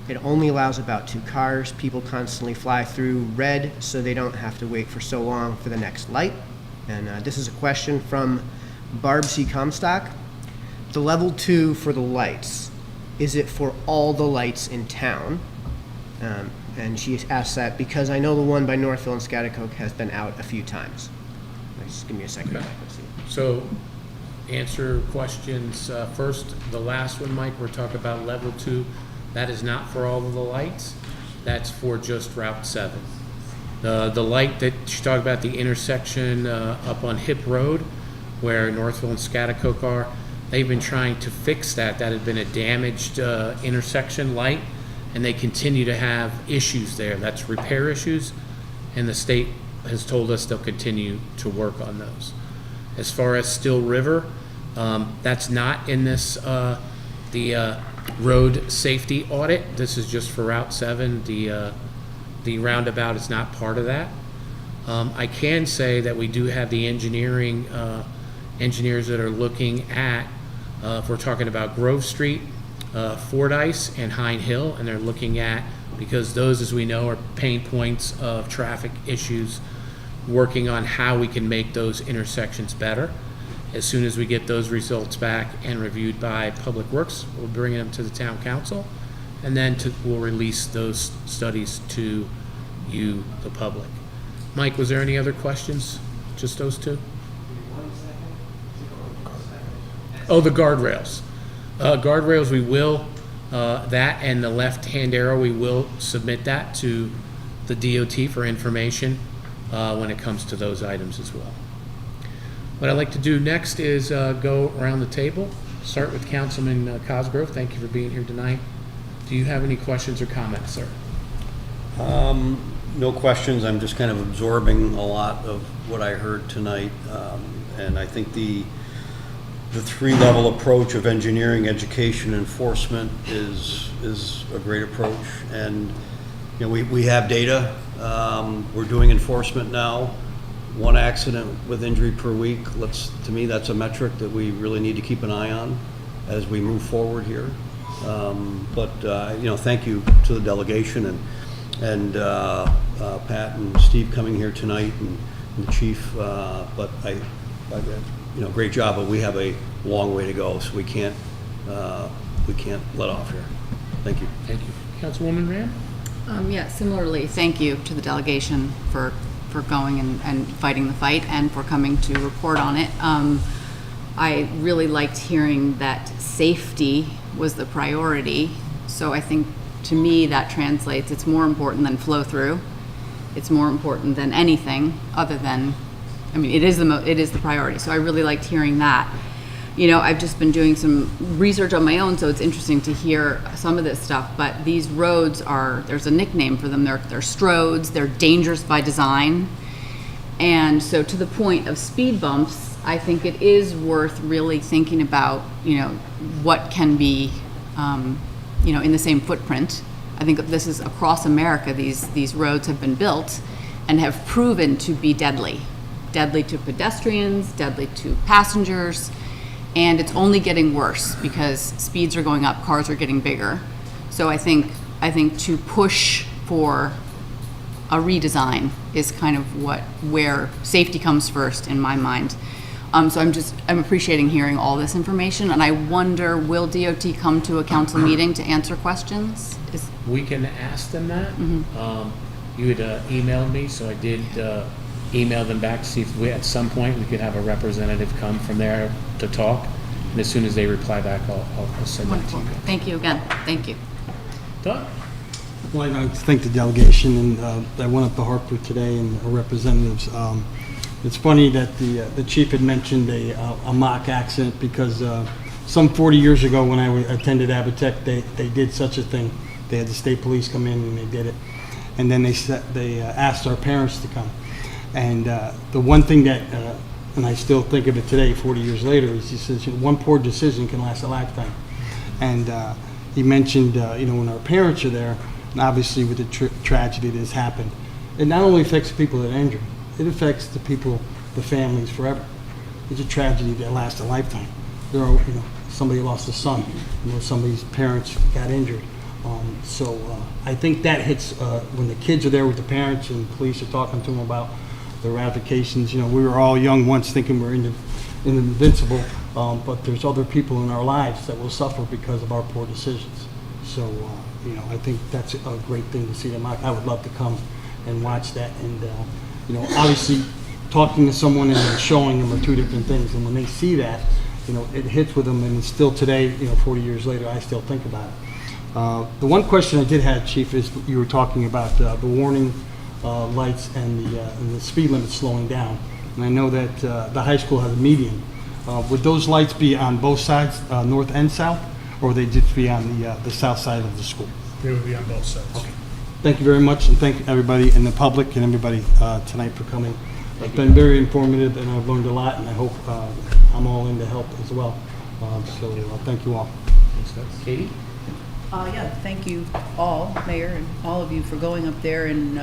It only allows about 2 cars. People constantly fly through red, so they don't have to wait for so long for the next light. And this is a question from Barb C. Comstock. The level 2 for the lights, is it for all the lights in town? And she asks that because I know the one by Northville and Scotticoke has been out a few times. Just give me a second. Okay. So, answer questions first. The last one, Mike, we're talking about level 2. That is not for all of the lights. That's for just Route 7. The light that she talked about, the intersection up on Hip Road, where Northville and Scotticoke are, they've been trying to fix that. That had been a damaged intersection light, and they continue to have issues there. That's repair issues, and the state has told us they'll continue to work on those. As far as Still River, that's not in this, the road safety audit. This is just for Route 7. The roundabout is not part of that. I can say that we do have the engineers that are looking at, if we're talking about Grove Street, Fordyce, and Hine Hill, and they're looking at, because those, as we know, are pain points of traffic issues, working on how we can make those intersections better. As soon as we get those results back and reviewed by Public Works, we'll bring them to the town council, and then we'll release those studies to you, the public. Mike, was there any other questions? Just those two? Oh, the guardrails. Guardrails, we will, that and the left-hand arrow, we will submit that to the DOT for information when it comes to those items as well. What I'd like to do next is go around the table. Start with Councilman Cosgrove. Thank you for being here tonight. Do you have any questions or comments, sir? No questions. I'm just kind of absorbing a lot of what I heard tonight. And I think the 3-level approach of engineering, education, enforcement is a great approach. And you know, we have data. We're doing enforcement now. 1 accident with injury per week. To me, that's a metric that we really need to keep an eye on as we move forward here. You know, thank you to the delegation and Pat and Steve coming here tonight and the chief. But you know, great job. But we have a long way to go, so we can't let off here. Thank you. Thank you, Councilwoman Ram. Yeah, similarly, thank you to the delegation for going and fighting the fight and for coming to report on it. I really liked hearing that safety was the priority. So I think to me that translates, it's more important than flow through. It's more important than anything other than, I mean, it is the priority. So I really liked hearing that. You know, I've just been doing some research on my own, so it's interesting to hear some of this stuff, but these roads there's a nickname for them. They're stroads, they're dangerous by design. And so to the point of speed bumps, I think it is worth really thinking about, you know, what can be, you know, in the same footprint I think this is across America, these roads have been built and have proven to be deadly. Deadly to pedestrians, deadly to passengers, and it's only getting worse because speeds are going up, cars are getting bigger. So I think to push for a redesign is kind of where safety comes first in my mind. So I'm appreciating hearing all this information, and I wonder, will DOT come to a council meeting to answer questions? We can ask them that. You had emailed me, so I did email them back to see if at some point we could have a representative come from there to talk. And as soon as they reply back, I'll send that to you. Thank you again. Thank you. Doug? Well, I'd like to thank the delegation, and I went up to Hartford today, and our representatives. It's funny that the chief had mentioned a mock accident because some 40 years ago when I attended Abitech, they did such a thing. They had the state police come in and they did it, and then they asked our parents to come. And the one thing that, and I still think of it today, 40 years later, is he says one poor decision can last a lifetime. And he mentioned, when our parents are there, and obviously with the tragedy that has happened, it not only affects the people that are injured, it affects the people, the families forever. It's a tragedy that lasts a lifetime. There are, somebody lost a son, somebody's parents got injured. So I think that hits when the kids are there with the parents and police are talking to them about the ramifications. We were all young once thinking we're invincible, but there's other people in our lives that will suffer because of our poor decisions. So, I think that's a great thing to see them. I would love to come and watch that. And, obviously talking to someone and then showing them are two different things. And when they see that, it hits with them. And still today, 40 years later, I still think about it. The one question I did have, Chief, is you were talking about the warning lights and the speed limit slowing down. And I know that the high school has a median. Would those lights be on both sides, north and south, or would they just be on the south side of the school? They would be on both sides. Okay. Thank you very much, and thank everybody in the public and everybody tonight for coming. It's been very informative, and I've learned a lot, and I hope I'm all in to help as well. So thank you all. Katie? Yeah, thank you all, Mayor, and all of you for going up there and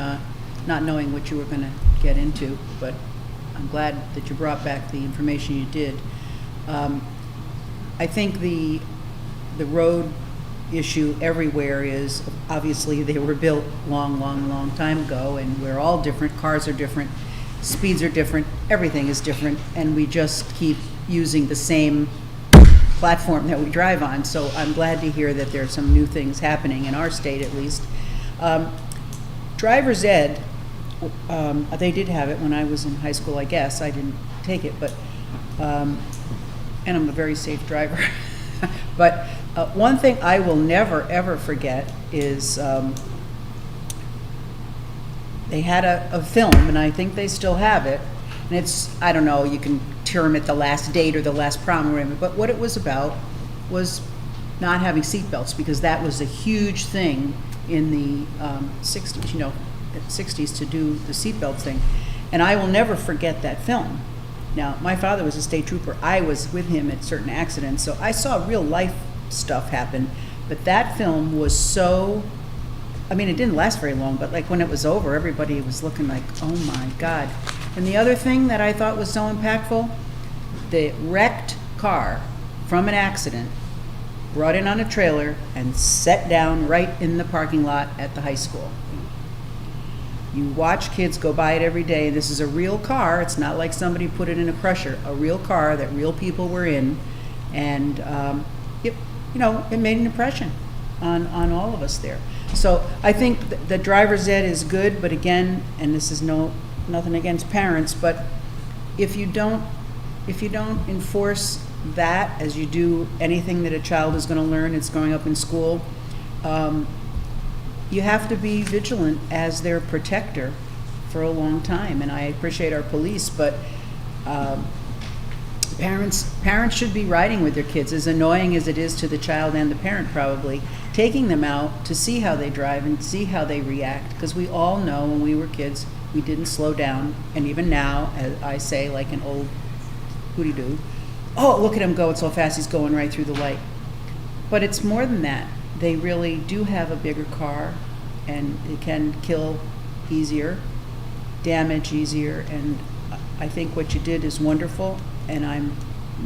not knowing what you were going to get into, but I'm glad that you brought back the information you did. I think the road issue everywhere is, obviously they were built long time ago, and we're all different, cars are different, speeds are different, everything is different, and we just keep using the same platform that we drive on. So I'm glad to hear that there are some new things happening in our state, at least. Driver's ed, they did have it when I was in high school, I guess. I didn't take it, but, and I'm a very safe driver. But one thing I will never, ever forget is they had a film, and I think they still have it, and it's, I don't know, you can term it the last date or the last prom or whatever, but what it was about was not having seatbelts, because that was a huge thing in the 60s, 60s to do the seatbelt thing. And I will never forget that film. Now, my father was a state trooper. I was with him at certain accidents, so I saw real life stuff happen. But that film was so, I mean, it didn't last very long, but like when it was over, everybody was looking like, oh my God. And the other thing that I thought was so impactful, the wrecked car from an accident brought in on a trailer and set down right in the parking lot at the high school. You watch kids go by it every day. This is a real car. It's not like somebody put it in a crusher. A real car that real people were in, and it made an impression on all of us there. So I think the driver's ed is good, but again, and this is nothing against parents, but if you don't enforce that as you do anything that a child is going to learn, it's growing up in school. You have to be vigilant as their protector for a long time, and I appreciate our police, but parents should be riding with their kids, as annoying as it is to the child and the parent probably, taking them out to see how they drive and see how they react, because we all know when we were kids we didn't slow down, and even now, as I say, like an old hooty-doo, oh, look at him go so fast, he's going right through the light. But it's more than that. they really do have a bigger car, and it can kill easier, damage easier, and I think what you did is wonderful, and I'm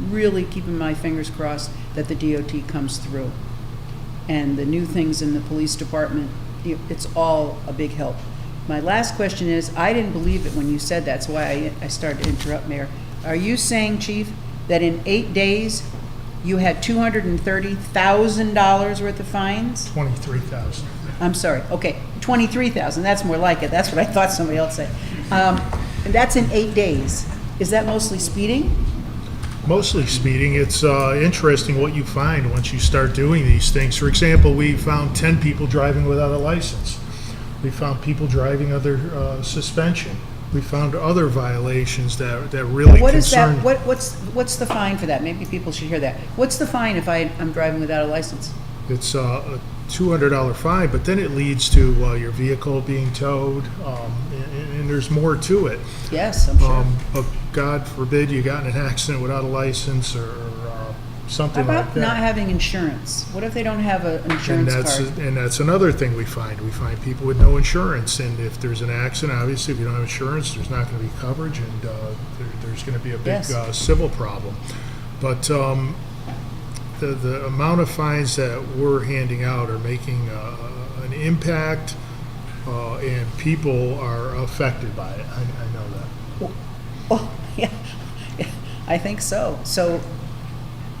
really keeping my fingers crossed that the DOT comes through. And the new things in the police department, it's all a big help. My last question is, I didn't believe it when you said that, that's why I started to interrupt, Mayor. Are you saying, Chief, that in 8 days, you had $230,000 worth of fines? 23,000. I'm sorry, okay, 23,000, that's more like it, that's what I thought somebody else said. And that's in 8 days. Is that mostly speeding? Mostly speeding. It's interesting what you find once you start doing these things. For example, we found 10 people driving without a license. We found people driving under suspension. We found other violations that really What is concern. that, what's the fine for that? Maybe people should hear that. What's the fine if I'm driving without a license? It's a $200 fine, but then it leads to your vehicle being towed, and there's more to it. Yes, I'm sure. But God forbid you got in an accident without a license or How something like about that. not having insurance? What if they don't have an insurance card? And that's another thing we find. We find people with no insurance, and if there's an accident, obviously, if you don't have insurance, there's not going to be coverage, and there's going to be a big civil problem. But the amount of fines that we're handing out are making an impact, and people are affected by it. I know that. Oh, yeah, I think so. So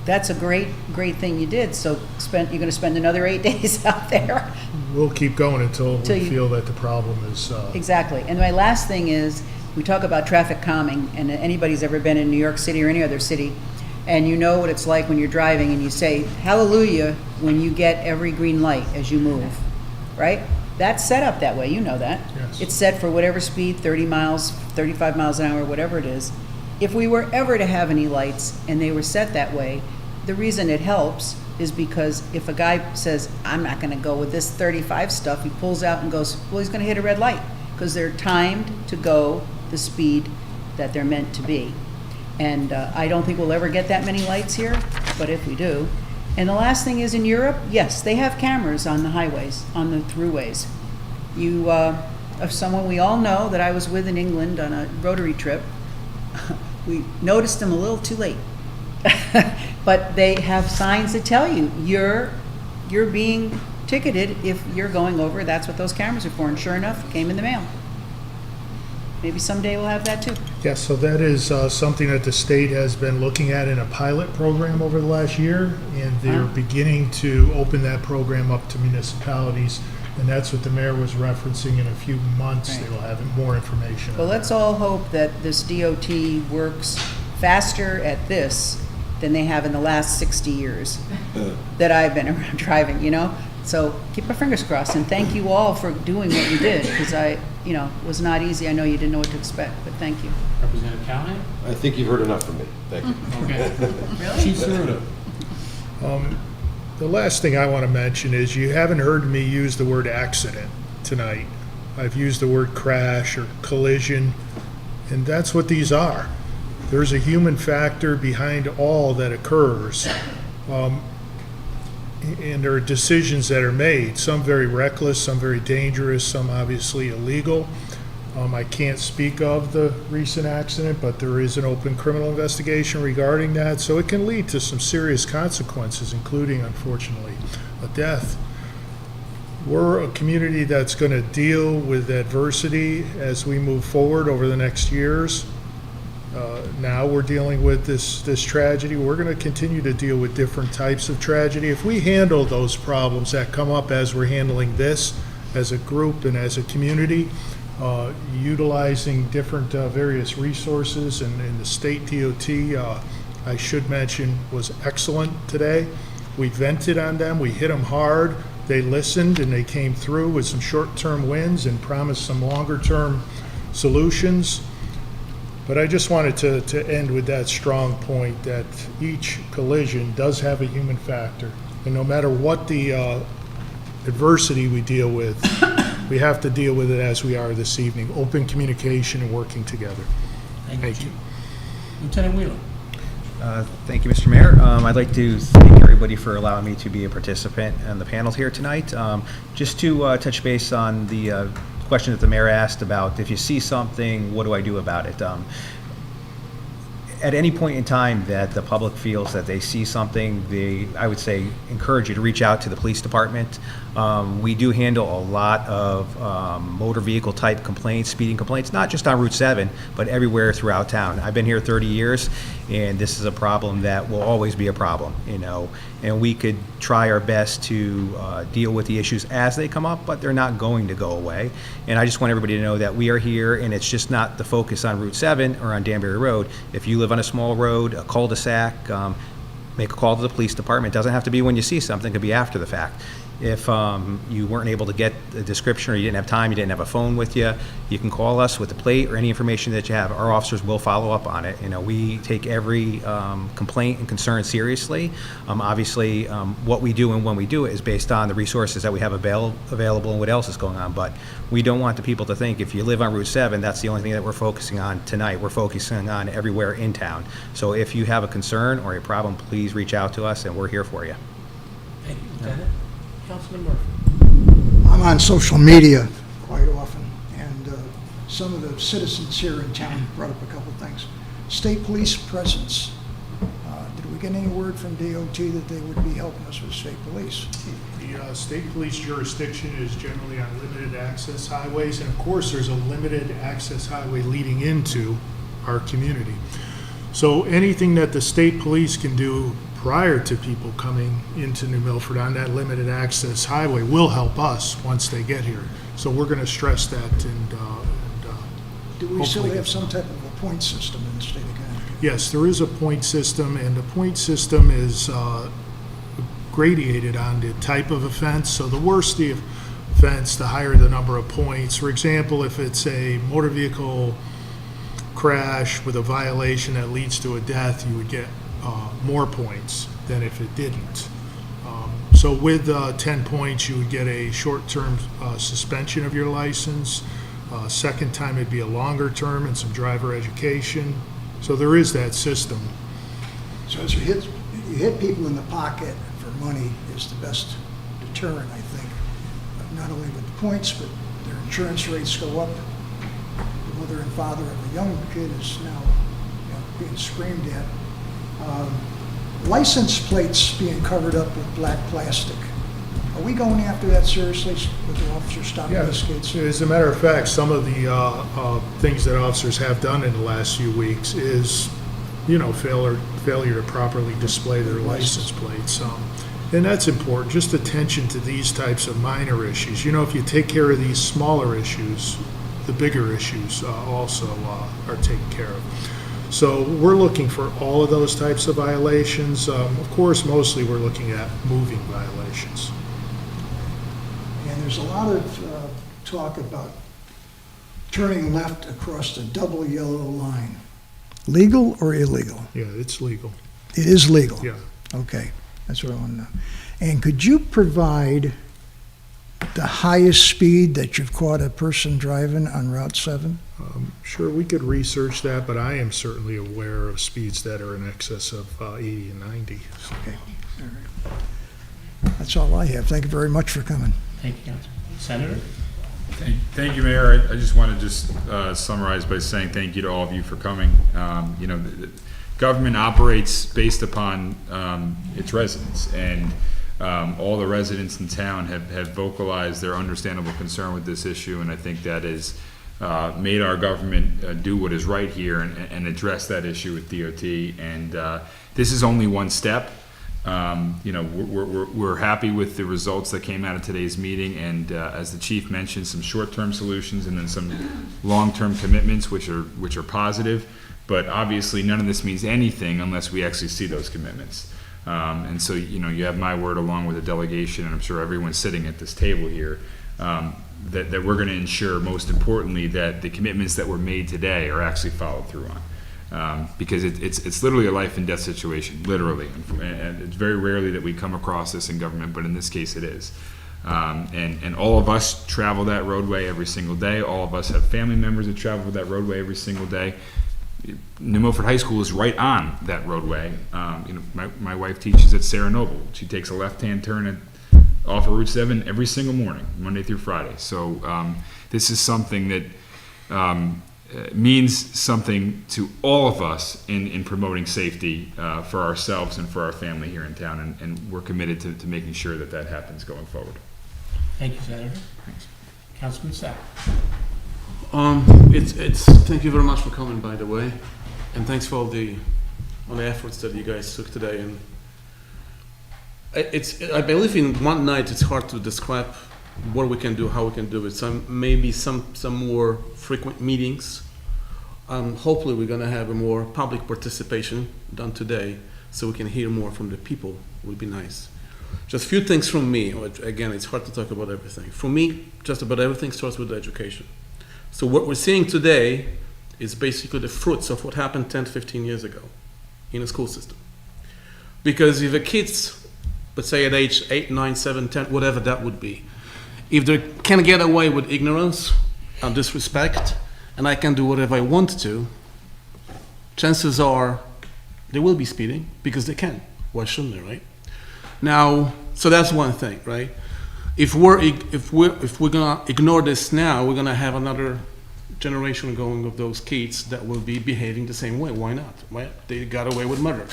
that's a great thing you did. So you're going to spend another 8 days out there? We'll keep going until we you feel that the problem is... Exactly. And my last thing is, we talk about traffic calming, and anybody's ever been in New York City or any other city, and you know what it's like when you're driving and you say, hallelujah, when you get every green light as you move, right? That's set up that way, you know that. Yes. It's set for whatever speed, 30 miles, 35 miles an hour, whatever it is. If we were ever to have any lights and they were set that way, the reason it helps is because if a guy says, I'm not gonna go with this 35 stuff, he pulls out and goes, well, he's gonna hit a red light, because they're timed to go the speed that they're meant to be. And I don't think we'll ever get that many lights here, but if we do. And the last thing is, in Europe, yes, they have cameras on the highways, on the throughways. You, of someone we all know that I was with in England on a Rotary trip, we noticed them a little too late. But they have signs that tell you, you're being ticketed if you're going over, that's what those cameras are for, and sure enough, it came in the mail. Maybe someday we'll have that too. Yes, so that is something that the state has been looking at in a pilot program over the last year, and they're beginning to open that program up to municipalities, and that's what the mayor was referencing. In a few months, Right. they will have more information. Well, let's all hope that this DOT works faster at this than they have in the last 60 years that I've been around driving, you know? So keep our fingers crossed, and thank you all for doing what you did, because it was not easy. I know you didn't know what to expect, but thank you. Representative Callahan? I think you've heard enough from me. Thank you. Okay. Really? Chief Ceruto? The last thing I want to mention is you haven't heard me use the word accident tonight. I've used the word crash or collision, and that's what these are. There's a human factor behind all that occurs. And there are decisions that are made, some very reckless, some very dangerous, some obviously illegal. I can't speak of the recent accident, but there is an open criminal investigation regarding that, so it can lead to some serious consequences, including, unfortunately, a death. We're a community that's going to deal with adversity as we move forward over the next years. Now we're dealing with this tragedy. We're going to continue to deal with different types of tragedy. If we handle those problems that come up as we're handling this as a group and as a community, utilizing different various resources, and the state DOT, I should mention, was excellent today. We vented on them. We hit them hard. They listened, and they came through with some short-term wins and promised some longer-term solutions. But I just wanted to end with that strong point that each collision does have a human factor. And no matter what the adversity we deal with, we have to deal with it as we are this evening. Open communication and working together. Thank you. Lieutenant Wheeler? Thank you, Mr. Mayor. I'd like to thank everybody for allowing me to be a participant in the panel here tonight. Just to touch base on the question that the mayor asked about if you see something, what do I do about it? At any point in time that the public feels that they see something, I would say, encourage you to reach out to the police department. We do handle a lot of motor vehicle type complaints, speeding complaints, not just on Route 7, but everywhere throughout town. I've been here 30 years, and this is a problem that will always be a problem, you know. And we could try our best to deal with the issues as they come up, but they're not going to go away. And I just want everybody to know that we are here, and it's just not the focus on Route 7 or on Danbury Road. If you live on a small road, a cul-de-sac, make a call to the police department. It doesn't have to be when you see something, it could be after the fact. If you weren't able to get a description, or you didn't have time, you didn't have a phone with you, you can call us with the plate or any information that you have. Our officers will follow up on it. You know, we take every complaint and concern seriously. Obviously, what we do and when we do it is based on the resources that we have available and what else is going on. But we don't want the people to think if you live on Route 7, that's the only thing that we're focusing on tonight. We're focusing on everywhere in town. So if you have a concern or a problem, please reach out to us, and we're here for you. Thank you, Lieutenant. Councilman Murphy. I'm on social media quite often, and some of the citizens here in town brought up a couple things. State police presence. Did we get any word from DOT that they would be helping us with state police? The state police jurisdiction is generally on limited access highways, and of course there's a limited access highway leading into our community. So anything that the state police can do prior to people coming into New Milford on that limited access highway will help us once they get here. So we're going to stress that, and Do we still have some type of a point system in the state of Connecticut? yes, there is a point system, and the point system is gradated on the type of offense. So the worse the offense, the higher the number of points. For example, if it's a motor vehicle crash with a violation that leads to a death, you would get more points than if it didn't. So with 10 points, you would get a short-term suspension of your license. Second time, it'd be a longer term and some driver education. So there is that system. So as you hit people in the pocket for money is the best deterrent, I think. Not only with the points, but their insurance rates go up. The mother and father of a young kid is now being screamed at. License plates being covered up with black plastic. Are we going after that seriously with the officers stopping these kids? As a matter of fact, some of the things that officers have done in the last few weeks is, failure to properly display their license plates. And that's important, just attention to these types of minor issues. If you take care of these smaller issues, the bigger issues also are taken care of. So we're looking for all of those types of violations. Of course, mostly we're looking at moving violations. And there's a lot of talk about turning left across the double yellow line. Legal or illegal? Yeah, it's legal. It is legal? Yeah. Okay, that's what I want to know. And could you provide the highest speed that you've caught a person driving on Route 7? Sure, we could research that, but I am certainly aware of speeds that are in excess of 80 and 90. Okay, all right. That's all I have. Thank you very much for coming. Thank you, Councilman. Senator? Thank you, Mayor. I just want to summarize by saying thank you to all of you for coming. The government operates based upon its residents, and all the residents in town have vocalized their understandable concern with this issue, and I think that has made our government do what is right here and address that issue with DOT. And this is only one step. We're happy with the results that came out of today's meeting, and as the chief mentioned, some short-term solutions and then some long-term commitments, which are positive. But obviously, none of this means anything unless we actually see those commitments. And so, you have my word along with the delegation, and I'm sure everyone sitting at this table here, that we're going to ensure, most importantly, that the commitments that were made today are actually followed through on. Because it's literally a life and death situation, literally. And it's very rarely that we come across this in government, but in this case it is. And all of us travel that roadway every single day. All of us have family members that travel that roadway every single day. New Milford High School is right on that roadway. My wife teaches at Sarah Noble. She takes a left-hand turn off of Route 7 every single morning, Monday through Friday. So this is something that means something to all of us in promoting safety for ourselves and for our family here in town, and we're committed to making sure that happens going forward. Thank you, Senator. Thanks. Councilman Sack. Thank you very much for coming, by the way, and thanks for all the efforts that you guys took today. And I believe in one night it's hard to describe what we can do, how we can do it. Maybe some more frequent meetings. Hopefully we're going to have a more public participation done today, so we can hear more from the people. Would be nice. Just a few things from me. Again, it's hard to talk about everything. For me, just about everything starts with education. So what we're seeing today is basically the fruits of what happened 10, 15 years ago in a school system. Because if the kids, let's say at age 8, 9, 7, 10, whatever that would be, if they can get away with ignorance and disrespect, and I can do whatever I want to, chances are they will be speeding because they can. Why shouldn't they, right? Now, so that's one thing, right? If we're gonna ignore this now, we're gonna have another generation going of those kids that will be behaving the same way. Why not? Right? They got away with murder,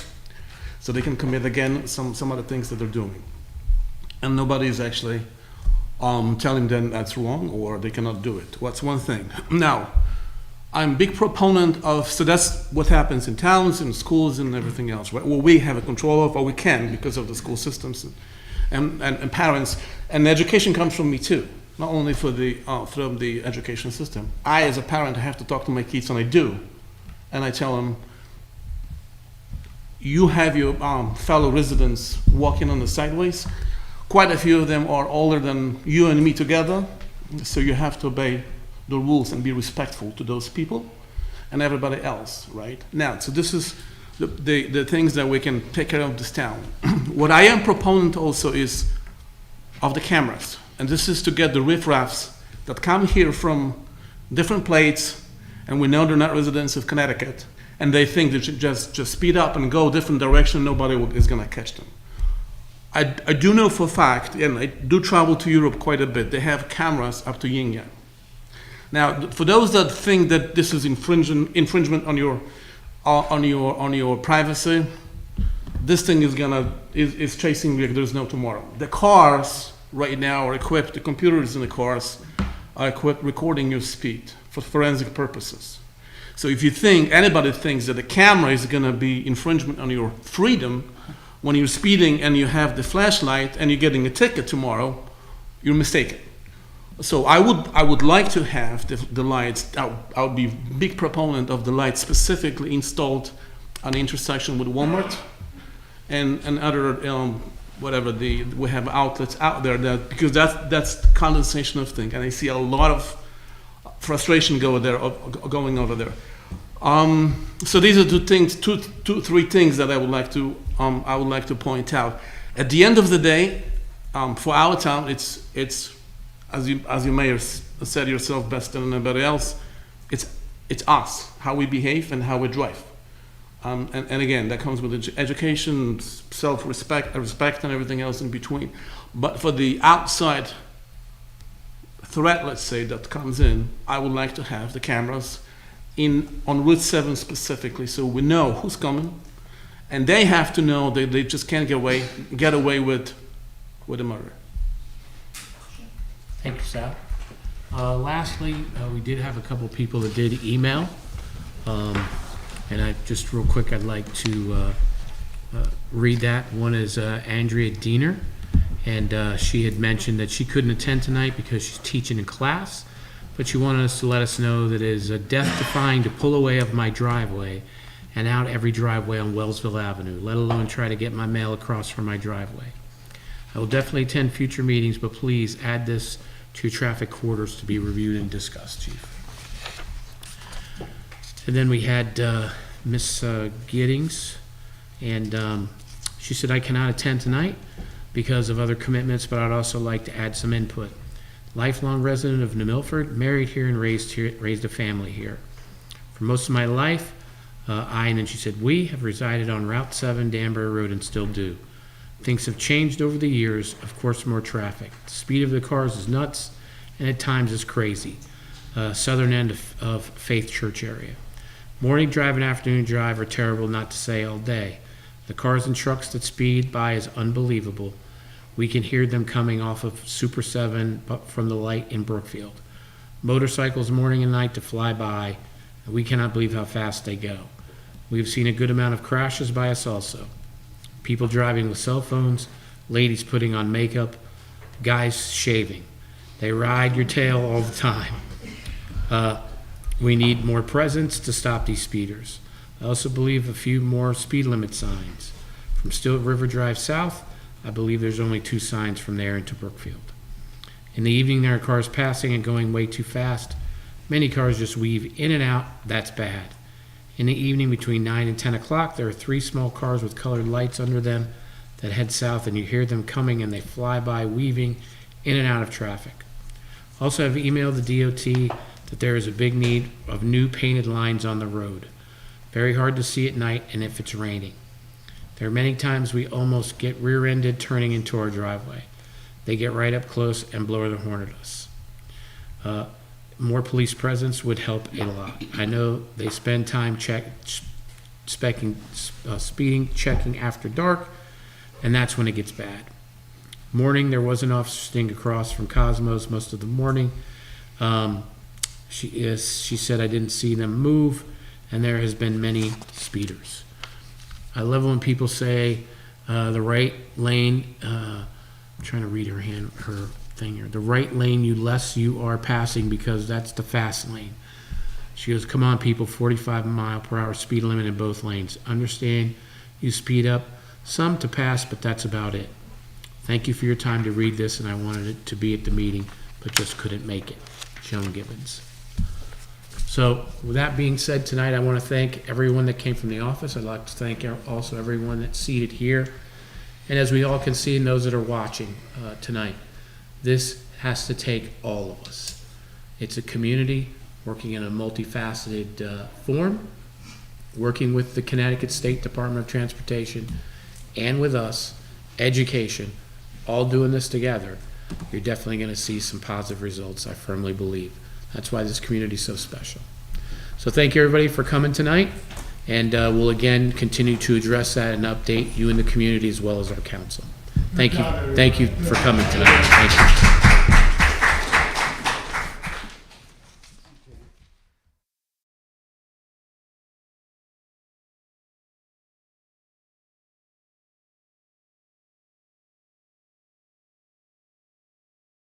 so they can commit again some other things that they're doing, and nobody is actually telling them that's wrong or they cannot do it. What's one thing? Now, I'm a big proponent of, so that's what happens in towns and schools and everything else, right? Well, we have a control of, or we can because of the school systems and parents. And education comes from me too, not only from the education system. I, as a parent, have to talk to my kids, and I do. And I tell them, you have your fellow residents walking on the sideways. Quite a few of them are older than you and me together, so you have to obey the rules and be respectful to those people and everybody else, right? Now, so this is the things that we can take care of this town. What I am proponent also is of the cameras, and this is to get the riffraffs that come here from different places, and we know they're not residents of Connecticut, and they think they should just speed up and go a different direction, nobody is gonna catch them. I do know for a fact, and I do travel to Europe quite a bit, they have cameras up to Yin Yang. Now, for those that think that this is infringement on your privacy, this thing is chasing like there's no tomorrow. The cars right now are equipped, the computers in the cars are equipped recording your speed for forensic purposes. So if anybody thinks that the camera is going to be infringement on your freedom when you're speeding and you have the flashlight and you're getting a ticket tomorrow, you're mistaken. So I would like to have the lights. I would be a big proponent of the lights specifically installed on the intersection with Walmart and other we have outlets out there because that's the condensation of things, and I see a lot of frustration going over there. So these are three things that I would like to point out. At the end of the day, for our town, it's as you may have said yourself best than anybody else, it's us, how we behave and how we drive. And again, that comes with education, self-respect, respect, and everything else in between. But for the outside threat, let's say, that comes in, I would like to have the cameras on Route 7 specifically, so we know who's coming, and they have to know that they just can't get away with a murder. Thank you, Sal. Lastly, we did have a couple people that did email, and just real quick, I'd like to read that. One is Andrea Diener, and she had mentioned that she couldn't attend tonight because she's teaching in class, but she wanted us to let us know that it is death-defying to pull away of my driveway and out every driveway on Wellsville Avenue, let alone try to get my mail across from my driveway. I will definitely attend future meetings, but please add this to traffic corridors to be reviewed and discussed, Chief. And then we had Miss Giddings, and she said, I cannot attend tonight because of other commitments, but I'd also like to add some input. Lifelong resident of New Milford, married here and raised a family here. For most of my life, And then she said, "We have resided on Route 7, Danbury Road, and still do. Things have changed over the years, of course, more traffic. The speed of the cars is nuts, and at times is crazy. Southern end of Faith Church area. Morning drive and afternoon drive are terrible, not to say all day. The cars and trucks that speed by is unbelievable. We can hear them coming off of Super 7 from the light in Brookfield. Motorcycles morning and night to fly by, and we cannot believe how fast they go. We've seen a good amount of crashes by us also. People driving with cell phones, ladies putting on makeup, guys shaving. They ride your tail all the time. We need more presence to stop these speeders. I also believe a few more speed limit signs. From Still River Drive south, I believe there's only 2 signs from there into Brookfield. In the evening, there are cars passing and going way too fast. Many cars just weave in and out. That's bad. In the evening, between 9 and 10 o'clock, there are 3 small cars with colored lights under them that head south, and you hear them coming, and they fly by, weaving in and out of traffic. Also, I've emailed the DOT that there is a big need of new painted lines on the road. Very hard to see at night and if it's raining. There are many times we almost get rear-ended turning into our driveway. They get right up close and blow the horn at us. More police presence would help a lot. I know they spend time speeding, checking after dark, and that's when it gets bad. Morning, there was an officer sitting across from Cosmos most of the morning. She said, I didn't see them move, and there has been many speeders. I love when people say the right lane, I'm trying to read her thing here, the right lane you are passing because that's the fast lane. She goes, come on people, 45 mile per hour speed limit in both lanes. Understand you speed up some to pass, but that's about it. Thank you for your time to read this, and I wanted it to be at the meeting, but just couldn't make it. Joan Gibbons. So with that being said, tonight I want to thank everyone that came from the office. I'd like to thank also everyone that's seated here. And as we all can see, and those that are watching tonight, this has to take all of us. It's a community working in a multifaceted form, working with the Connecticut State Department of Transportation and with us, education, all doing this together. You're definitely going to see some positive results, I firmly believe. That's why this community is so special. So thank you everybody for coming tonight, and we'll again continue to address that and update you in the community as well as our council. Thank you for coming tonight. Thank you.